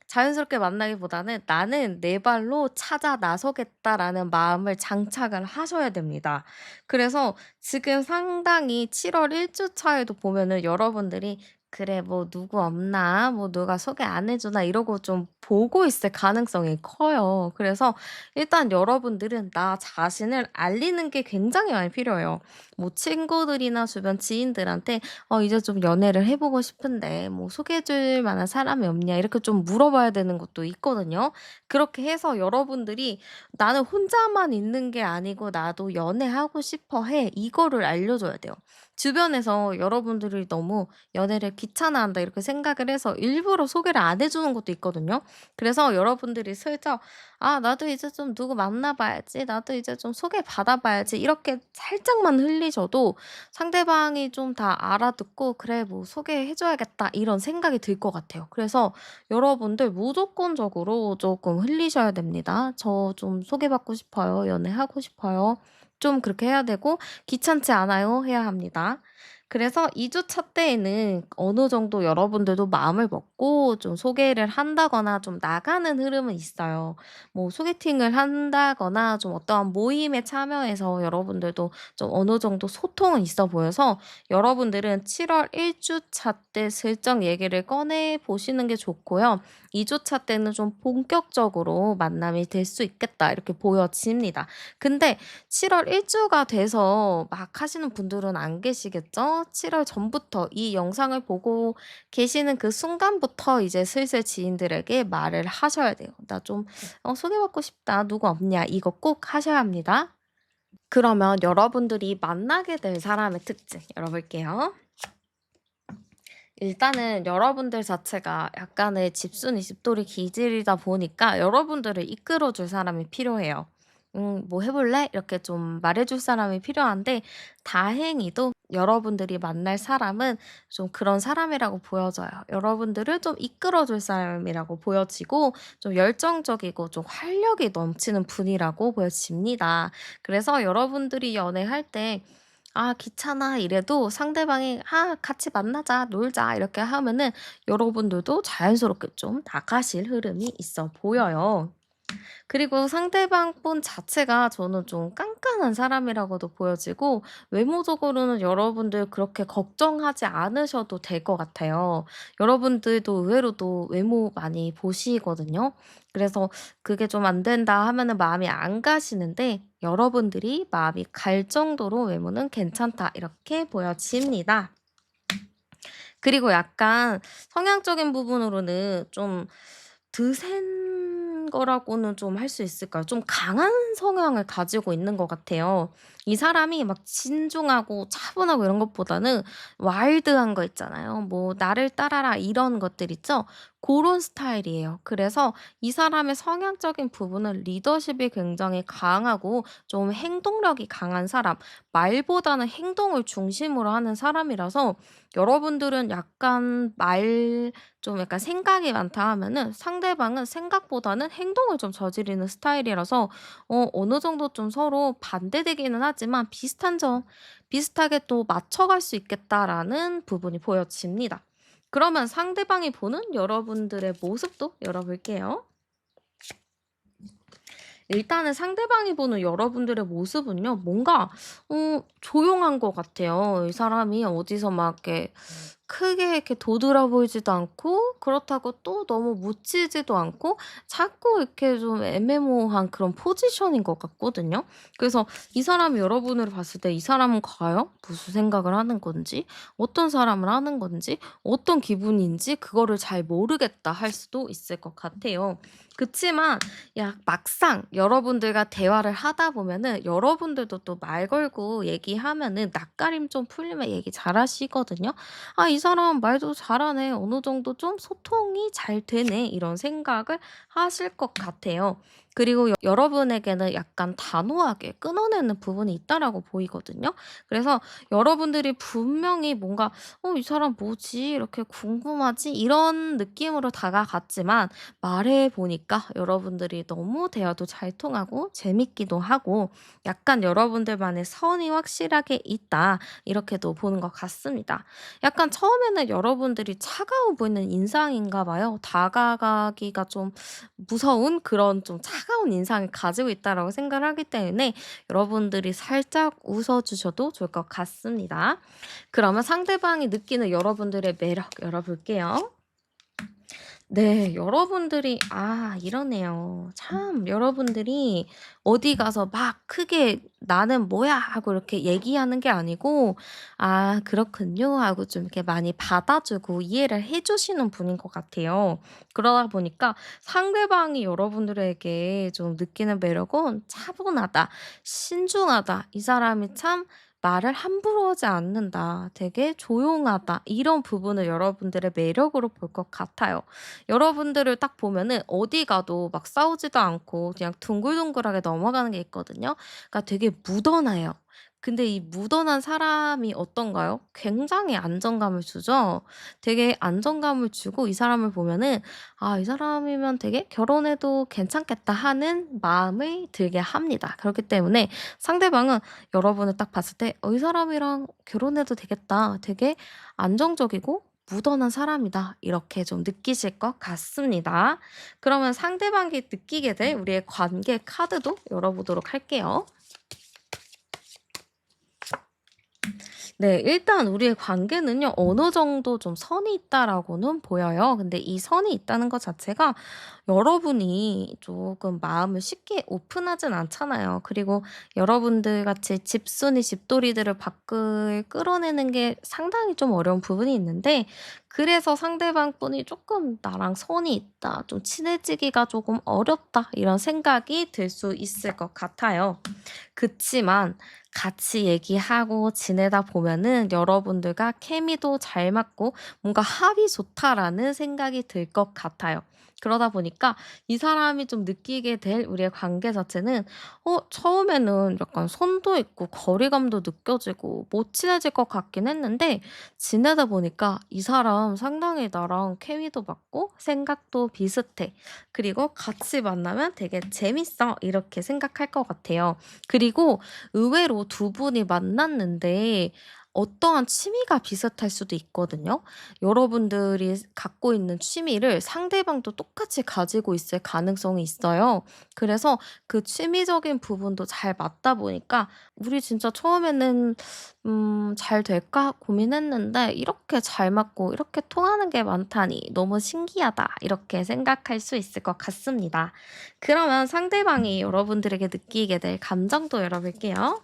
자연스럽게 만나기보다는 '나는 내 발로 찾아 나서겠다.'라는 마음을 장착을 하셔야 됩니다. 그래서 지금 상당히 7월 1 주 차에도 보면은 여러분들이 '그래 뭐 누구 없나? 뭐 누가 소개 안 해 주나?' 이러고 좀 보고 있을 가능성이 커요. 그래서 일단 여러분들은 나 자신을 알리는 게 굉장히 많이 필요해요. 뭐 친구들이나 주변 지인들한테 이제 좀 연애를 해 보고 싶은데 뭐 소개해 줄 만한 사람이 없냐?" 이렇게 좀 물어봐야 되는 것도 있거든요. 그렇게 해서 여러분들이 '나는 혼자만 있는 게 아니고 나도 연애하고 싶어 해.' 이거를 알려줘야 돼요. 주변에서 여러분들이 너무 '연애를 귀찮아한다.' 이렇게 생각을 해서 일부러 소개를 안 해 주는 것도 있거든요. 그래서 여러분들이 슬쩍 '아 나도 이제 좀 누구 만나 봐야지. 나도 이제 좀 소개받아 봐야지.' 이렇게 살짝만 흘리셔도 상대방이 좀 다 알아듣고 '그래 뭐 소개해 줘야겠다.' 이런 생각이 들 것 같아요. 그래서 여러분들 무조건적으로 조금 흘리셔야 됩니다. "저 좀 소개받고 싶어요. 연애하고 싶어요." 좀 그렇게 해야 되고 "귀찮지 않아요." 해야 합니다. 그래서 2 주차 때에는 어느 정도 여러분들도 마음을 먹고 좀 소개를 한다거나 좀 나가는 흐름은 있어요. 뭐 소개팅을 한다거나 좀 어떠한 모임에 참여해서 여러분들도 좀 어느 정도 소통은 있어 보여서 여러분들은 7월 1 주차 때 슬쩍 얘기를 꺼내 보시는 게 좋고요. 2 주차 때는 좀 본격적으로 만남이 될 수 있겠다 이렇게 보여집니다. 근데 7월 1 주가 돼서 막 하시는 분들은 안 계시겠죠? 7월 전부터 이 영상을 보고 계시는 그 순간부터 이제 슬슬 지인들에게 말을 하셔야 돼요. "나 좀 소개받고 싶다. 누구 없냐?" 이거 꼭 하셔야 합니다. 그러면 여러분들이 만나게 될 사람의 특징 열어볼게요. 일단은 여러분들 자체가 약간의 집순이 집돌이 기질이다 보니까 여러분들을 이끌어 줄 사람이 필요해요. "뭐 해 볼래?" 이렇게 좀 말해 줄 사람이 필요한데 다행히도 여러분들이 만날 사람은 좀 그런 사람이라고 보여져요. 여러분들을 좀 이끌어 줄 사람이라고 보여지고 좀 열정적이고 좀 활력이 넘치는 분이라고 보여집니다. 그래서 여러분들이 연애할 때 "아 귀찮아." 이래도 상대방이 "아 같이 만나자. 놀자." 이렇게 하면은 여러분들도 자연스럽게 좀 나가실 흐름이 있어 보여요. 그리고 상대방 분 자체가 저는 좀 깐깐한 사람이라고도 보여지고 외모적으로는 여러분들 그렇게 걱정하지 않으셔도 될 것 같아요. 여러분들도 의외로도 외모 많이 보시거든요. 그래서 그게 좀 안 된다 하면은 마음이 안 가시는데 여러분들이 마음이 갈 정도로 외모는 괜찮다 이렇게 보여집니다. 그리고 약간 성향적인 부분으로는 좀 드센 거라고는 좀 할 수 있을까요? 좀 강한 성향을 가지고 있는 것 같아요. 이 사람이 막 진중하고 차분하고 이런 것보다는 와일드한 거 있잖아요. 뭐 "나를 따라라." 이런 것들 있죠? 고런 스타일이에요. 그래서 이 사람의 성향적인 부분은 리더십이 굉장히 강하고 좀 행동력이 강한 사람, 말보다는 행동을 중심으로 하는 사람이라서 여러분들은 약간 좀 약간 생각이 많다 하면은 상대방은 생각보다는 행동을 좀 저지르는 스타일이라서 어느 정도 좀 서로 반대되기는 하지만 비슷하게 또 맞춰갈 수 있겠다라는 부분이 보여집니다. 그러면 상대방이 보는 여러분들의 모습도 열어볼게요. 일단은 상대방이 보는 여러분들의 모습은요. 뭔가 조용한 것 같아요. 이 사람이 어디서 막 이렇게 크게 이렇게 도드라 보이지도 않고 그렇다고 또 너무 묻히지도 않고 자꾸 이렇게 좀 애매모호한 그런 포지션인 것 같거든요. 그래서 이 사람이 여러분을 봤을 때 이 사람은 과연 무슨 생각을 하는 건지 어떤 사람을 하는 건지 어떤 기분인지 그거를 잘 모르겠다 할 수도 있을 것 같아요. 그치만 막상 여러분들과 대화를 하다 보면은 여러분들도 또 말 걸고 얘기하면은 낯가림 좀 풀리면 얘기 잘하시거든요. '아 이 사람 말도 잘하네. 어느 정도 좀 소통이 잘 되네.' 이런 생각을 하실 것 같아요. 그리고 여러분에게는 약간 단호하게 끊어내는 부분이 있다라고 보이거든요. 그래서 여러분들이 분명히 뭔가 '이 사람 뭐지? 이렇게 궁금하지?' 이런 느낌으로 다가갔지만 말해 보니까 여러분들이 너무 대화도 잘 통하고 재밌기도 하고 약간 '여러분들만의 선이 확실하게 있다.' 이렇게도 보는 것 같습니다. 약간 처음에는 여러분들이 차가워 보이는 인상인가 봐요. 다가가기가 좀 무서운 그런 좀 차가운 인상을 가지고 있다라고 생각을 하기 때문에 여러분들이 살짝 웃어 주셔도 좋을 것 같습니다. 그러면 상대방이 느끼는 여러분들의 매력 열어볼게요. 네. 여러분들이 이러네요. 참 여러분들이 어디 가서 막 크게 "나는 뭐야." 하고 이렇게 얘기하는 게 아니고 "아 그렇군요." 하고 좀 이렇게 많이 받아주고 이해를 해 주시는 분인 것 같아요. 그러다 보니까 상대방이 여러분들에게 좀 느끼는 매력은 '차분하다. 신중하다. 이 사람이 참 말을 함부로 하지 않는다. 되게 조용하다.' 이런 부분을 여러분들의 매력으로 볼 것 같아요. 여러분들을 딱 보면은 어디 가도 막 싸우지도 않고 그냥 둥글둥글하게 넘어가는 게 있거든요. 그러니까 되게 묻어나요. 근데 이 묻어난 사람이 어떤가요? 굉장히 안정감을 주죠. 되게 안정감을 주고 이 사람을 보면은 '아 이 사람이면 되게 결혼해도 괜찮겠다.' 하는 마음을 들게 합니다. 그렇기 때문에 상대방은 여러분을 딱 봤을 때 '이 사람이랑 결혼해도 되겠다. 되게 안정적이고 묻어난 사람이다.' 이렇게 좀 느끼실 것 같습니다. 그러면 상대방이 느끼게 될 우리의 관계 카드도 열어보도록 할게요. 네. 일단 우리의 관계는요. 어느 정도 좀 선이 있다라고는 보여요. 근데 이 선이 있다는 것 자체가 여러분이 조금 마음을 쉽게 오픈하진 않잖아요. 그리고 여러분들 같이 집순이 집돌이들을 밖을 끌어내는 게 상당히 좀 어려운 부분이 있는데 그래서 상대방 분이 조금 '나랑 선이 있다. 좀 친해지기가 조금 어렵다.' 이런 생각이 들 수 있을 것 같아요. 그치만 같이 얘기하고 지내다 보면은 여러분들과 케미도 잘 맞고 뭔가 '합이 좋다.'라는 생각이 들 것 같아요. 그러다 보니까 이 사람이 좀 느끼게 될 우리의 관계 자체는 처음에는 약간 선도 있고 거리감도 느껴지고 못 친해질 것 같긴 했는데 지내다 보니까 '이 사람 상당히 나랑 케미도 맞고 생각도 비슷해. 그리고 같이 만나면 되게 재밌어.' 이렇게 생각할 것 같아요. 그리고 의외로 두 분이 만났는데 어떠한 취미가 비슷할 수도 있거든요. 여러분들이 갖고 있는 취미를 상대방도 똑같이 가지고 있을 가능성이 있어요. 그래서 그 취미적인 부분도 잘 맞다 보니까 '우리 진짜 처음에는 잘 될까?' 고민했는데 '이렇게 잘 맞고 이렇게 통하는 게 많다니 너무 신기하다.' 이렇게 생각할 수 있을 것 같습니다. 그러면 상대방이 여러분들에게 느끼게 될 감정도 열어볼게요.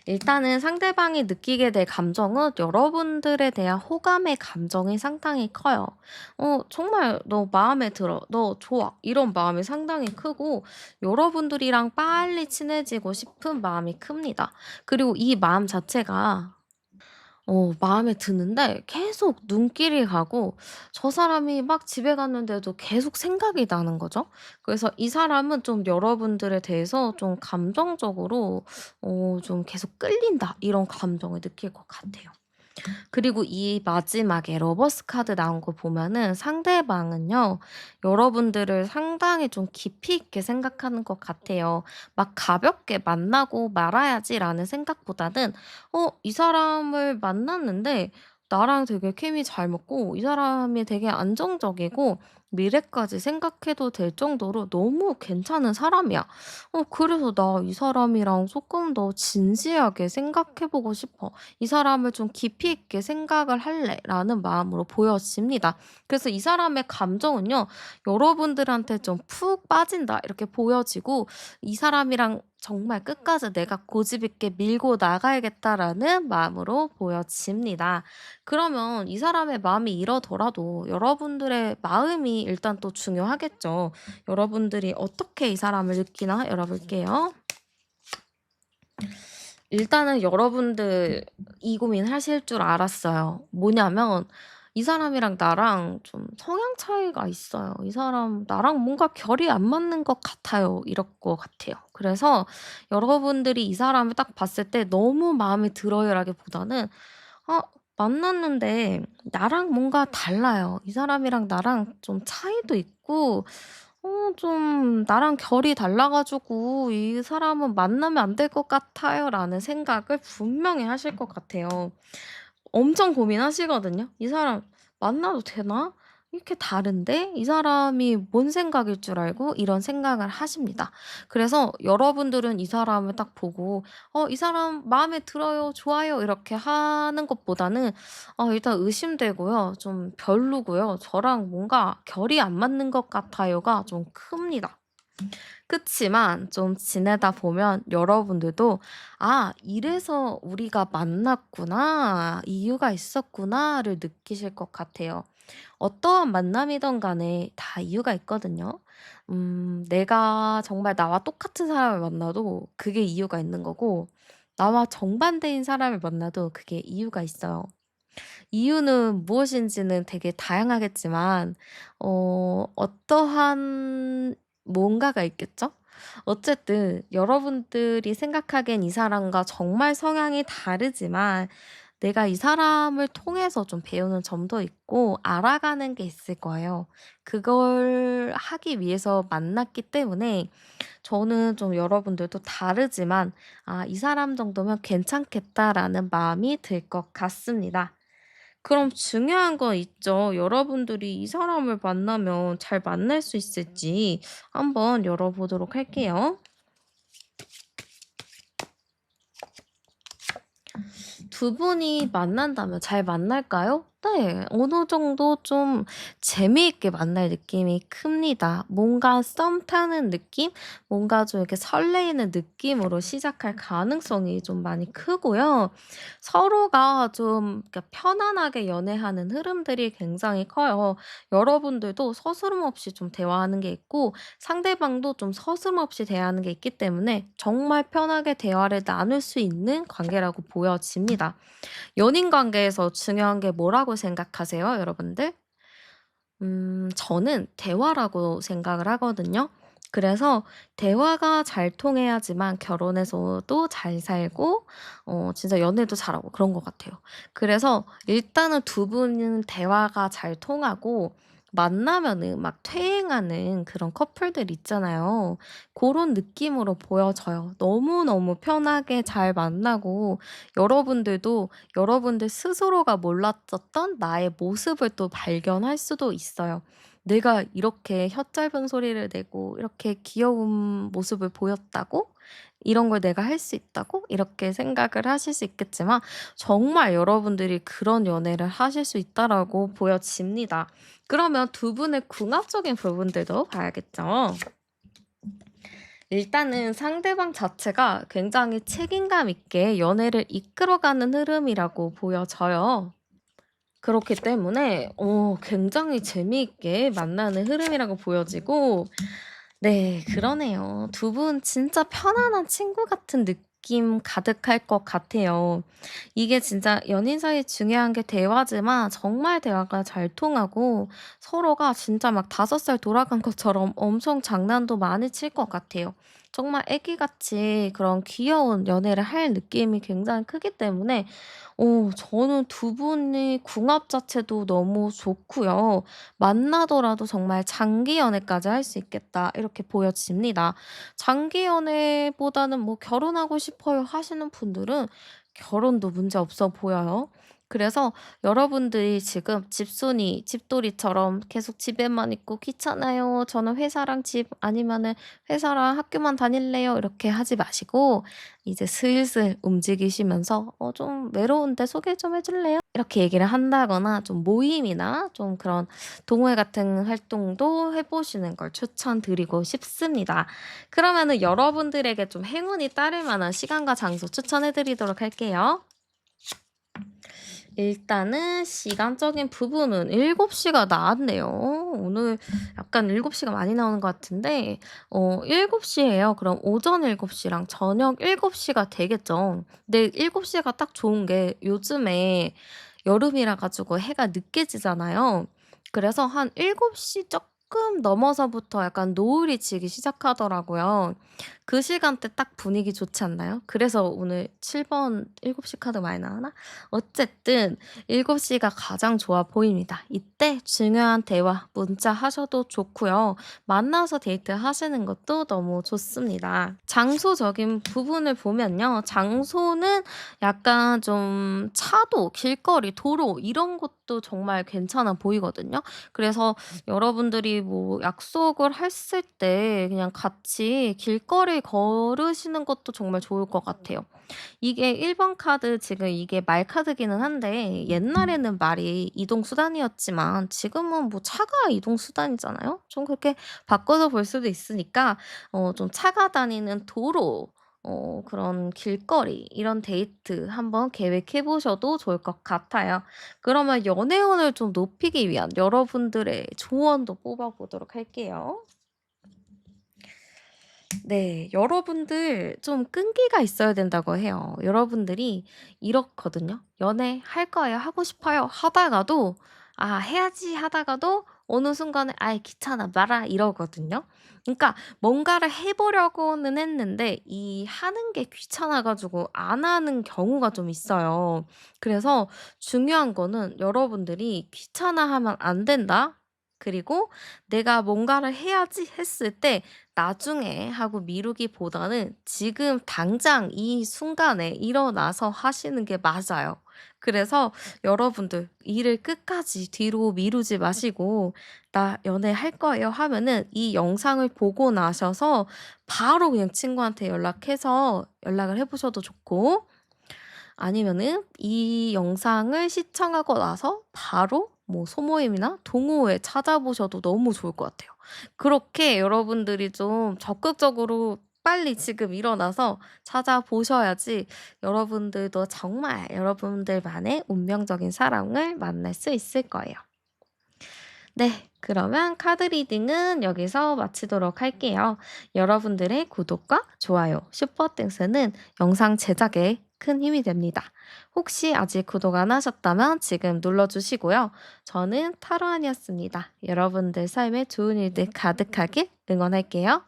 일단은 상대방이 느끼게 될 감정은 여러분들에 대한 호감의 감정이 상당히 커요. 정말 "너 마음에 들어. 너 좋아." 이런 마음이 상당히 크고 여러분들이랑 빨리 친해지고 싶은 마음이 큽니다. 그리고 이 마음 자체가 마음에 드는데 계속 눈길이 가고 저 사람이 막 집에 갔는데도 계속 생각이 나는 거죠. 그래서 이 사람은 좀 여러분들에 대해서 좀 감정적으로 좀 계속 끌린다 이런 감정을 느낄 것 같아요. 그리고 이 마지막에 러버스 카드 나온 거 보면은 상대방은요, 여러분들을 상당히 좀 깊이 있게 생각하는 것 같아요. 막 가볍게 만나고 말아야지라는 생각보다는, 이 사람을 만났는데 나랑 되게 케미 잘 맞고, 이 사람이 되게 안정적이고, 미래까지 생각해도 될 정도로 너무 괜찮은 사람이야. 그래서 나 이 사람이랑 조금 더 진지하게 생각해 보고 싶어. 이 사람을 좀 깊이 있게 생각을 할래라는 마음으로 보여집니다. 그래서 이 사람의 감정은요, 여러분들한테 좀 푹 빠진다 이렇게 보여지고 이 사람이랑 정말 끝까지 내가 고집 있게 밀고 나가야겠다라는 마음으로 보여집니다. 그러면 이 사람의 마음이 이러더라도 여러분들의 마음이 일단 또 중요하겠죠. 여러분들이 어떻게 이 사람을 느끼나 열어볼게요. 일단은 여러분들 이 고민하실 줄 알았어요. 뭐냐면 이 사람이랑 나랑 좀 성향 차이가 있어요. 이 사람 나랑 뭔가 결이 안 맞는 것 같아요. 이럴 것 같아요. 그래서 여러분들이 이 사람을 딱 봤을 때 너무 마음에 들어요라기보다는 아 만났는데 나랑 뭔가 달라요. 이 사람이랑 나랑 좀 차이도 있고 좀 나랑 결이 달라 가지고 '이 사람은 만나면 안 될 것 같아요.'라는 생각을 분명히 하실 것 같아요. 엄청 고민하시거든요. '이 사람 만나도 되나? 이렇게 다른데? 이 사람이 뭔 생각일 줄 알고?' 이런 생각을 하십니다. 그래서 여러분들은 이 사람을 딱 보고 '이 사람 마음에 들어요. 좋아요.' 이렇게 하는 것보다는 일단 의심되고요. 좀 별로고요. '저랑 뭔가 결이 안 맞는 것 같아요.'가 좀 큽니다. 그치만 좀 지내다 보면 여러분들도 '아 이래서 우리가 만났구나. 이유가 있었구나.'를 느끼실 것 같아요. 어떠한 만남이든 간에 다 이유가 있거든요. 내가 정말 나와 똑같은 사람을 만나도 그게 이유가 있는 거고 나와 정반대인 사람을 만나도 그게 이유가 있어요. 이유는 무엇인지는 되게 다양하겠지만 어떠한 뭔가가 있겠죠? 어쨌든 여러분들이 생각하기엔 이 사람과 정말 성향이 다르지만 내가 이 사람을 통해서 좀 배우는 점도 있고 알아가는 게 있을 거예요. 그걸 하기 위해서 만났기 때문에 저는 좀 여러분들도 다르지만 '아 이 사람 정도면 괜찮겠다.'라는 마음이 들 것 같습니다. 그럼 중요한 거 있죠. 여러분들이 이 사람을 만나면 잘 만날 수 있을지 한번 열어보도록 할게요. 두 분이 만난다면 잘 만날까요? 네. 어느 정도 좀 재미있게 만날 느낌이 큽니다. 뭔가 썸 타는 느낌? 뭔가 좀 이렇게 설레이는 느낌으로 시작할 가능성이 좀 많이 크고요. 서로가 좀 그러니까 편안하게 연애하는 흐름들이 굉장히 커요. 여러분들도 서스럼 없이 좀 대화하는 게 있고 상대방도 좀 서슴없이 대하는 게 있기 때문에 정말 편하게 대화를 나눌 수 있는 관계라고 보여집니다. 연인 관계에서 중요한 게 뭐라고 생각하세요, 여러분들? 저는 대화라고 생각을 하거든요. 그래서 대화가 잘 통해야지만 결혼해서도 잘 살고 진짜 연애도 잘하고 그런 것 같아요. 그래서 일단은 두 분은 대화가 잘 통하고 만나면은 막 퇴행하는 그런 커플들 있잖아요. 그런 느낌으로 보여져요. 너무너무 편하게 잘 만나고 여러분들도 여러분들 스스로가 몰랐었던 나의 모습을 또 발견할 수도 있어요. '내가 이렇게 혓짧은 소리를 내고 이렇게 귀여운 모습을 보였다고? 이런 걸 내가 할 수 있다고?' 이렇게 생각을 하실 수 있겠지만 정말 여러분들이 그런 연애를 하실 수 있다라고 보여집니다. 그러면 두 분의 궁합적인 부분들도 봐야겠죠. 일단은 상대방 자체가 굉장히 책임감 있게 연애를 이끌어가는 흐름이라고 보여져요. 그렇기 때문에 굉장히 재미있게 만나는 흐름이라고 보여지고, 네, 그러네요. 두 분 진짜 편안한 친구 같은 느낌 가득할 것 같아요. 이게 진짜 연인 사이에 중요한 게 대화지만 정말 대화가 잘 통하고 서로가 진짜 막 5살 돌아간 것처럼 엄청 장난도 많이 칠 것 같아요. 정말 애기같이 그런 귀여운 연애를 할 느낌이 굉장히 크기 때문에 저는 두 분의 궁합 자체도 너무 좋고요. 만나더라도 정말 '장기 연애까지 할 수 있겠다.' 이렇게 보여집니다. 장기 연애보다는 뭐 '결혼하고 싶어요.' 하시는 분들은 결혼도 문제없어 보여요. 그래서 여러분들이 지금 집순이, 집돌이처럼 계속 집에만 있고 "귀찮아요. 저는 회사랑 집 아니면은 회사랑 학교만 다닐래요." 이렇게 하지 마시고 이제 슬슬 움직이시면서 좀 외로운데 소개 좀 해 줄래요?" 이렇게 얘기를 한다거나 좀 모임이나 좀 그런 동호회 같은 활동도 해 보시는 걸 추천드리고 싶습니다. 그러면은 여러분들에게 좀 행운이 따를 만한 시간과 장소 추천해 드리도록 할게요. 일단은 시간적인 부분은 7 시가 나왔네요. 오늘 약간 7 시가 많이 나오는 것 같은데 7 시예요. 그럼 오전 7 시랑 저녁 7 시가 되겠죠. 근데 7 시가 딱 좋은 게 요즘에 여름이라 가지고 해가 늦게 지잖아요. 그래서 한 7시 쪼끔 넘어서부터 약간 노을이 지기 시작하더라고요. 그 시간대 딱 분위기 좋지 않나요? 그래서 오늘 7번 7시 카드 많이 나오나? 어쨌든 7 시가 가장 좋아 보입니다. 이때 중요한 대화 문자 하셔도 좋고요. 만나서 데이트하시는 것도 너무 좋습니다. 장소적인 부분을 보면요. 장소는 약간 좀 차도, 길거리, 도로 이런 것도 정말 괜찮아 보이거든요. 그래서 여러분들이 뭐 약속을 했을 때 그냥 같이 길거리 걸으시는 것도 정말 좋을 것 같아요. 이게 1번 카드 지금 이게 말 카드기는 한데 옛날에는 말이 이동 수단이었지만 지금은 뭐 차가 이동 수단이잖아요. 좀 그렇게 바꿔서 볼 수도 있으니까 좀 차가 다니는 도로 그런 길거리 이런 데이트 한번 계획해 보셔도 좋을 것 같아요. 그러면 연애운을 좀 높이기 위한 여러분들의 조언도 뽑아 보도록 할게요. 네. 여러분들 좀 끈기가 있어야 된다고 해요. 여러분들이 이렇거든요. "연애할 거예요. 하고 싶어요." 하다가도 '아 해야지.' 하다가도 어느 순간에 '아이 귀찮아. 말아.' 이러거든요. 그러니까 뭔가를 해 보려고는 했는데 이 하는 게 귀찮아 가지고 안 하는 경우가 좀 있어요. 그래서 중요한 거는 여러분들이 '귀찮아하면 안 된다.' 그리고 '내가 뭔가를 해야지.' 했을 때 나중에 하고 미루기보다는 지금 당장 이 순간에 일어나서 하시는 게 맞아요. 그래서 여러분들 일을 끝까지 뒤로 미루지 마시고 "나 연애할 거예요." 하면은 이 영상을 보고 나셔서 바로 그냥 친구한테 연락해서 연락을 해 보셔도 좋고, 아니면은 이 영상을 시청하고 나서 바로 뭐 소모임이나 동호회 찾아보셔도 너무 좋을 것 같아요. 그렇게 여러분들이 좀 적극적으로 빨리 지금 일어나서 찾아보셔야지 여러분들도 정말 여러분들만의 운명적인 사랑을 만날 수 있을 거예요. 네. 그러면 카드 리딩은 여기서 마치도록 할게요. 여러분들의 구독과 좋아요, 슈퍼땡스는 영상 제작에 큰 힘이 됩니다. 혹시 아직 구독 안 하셨다면 지금 눌러주시고요. 저는 타로안이었습니다. 여러분들 삶에 좋은 일들 가득하길 응원할게요.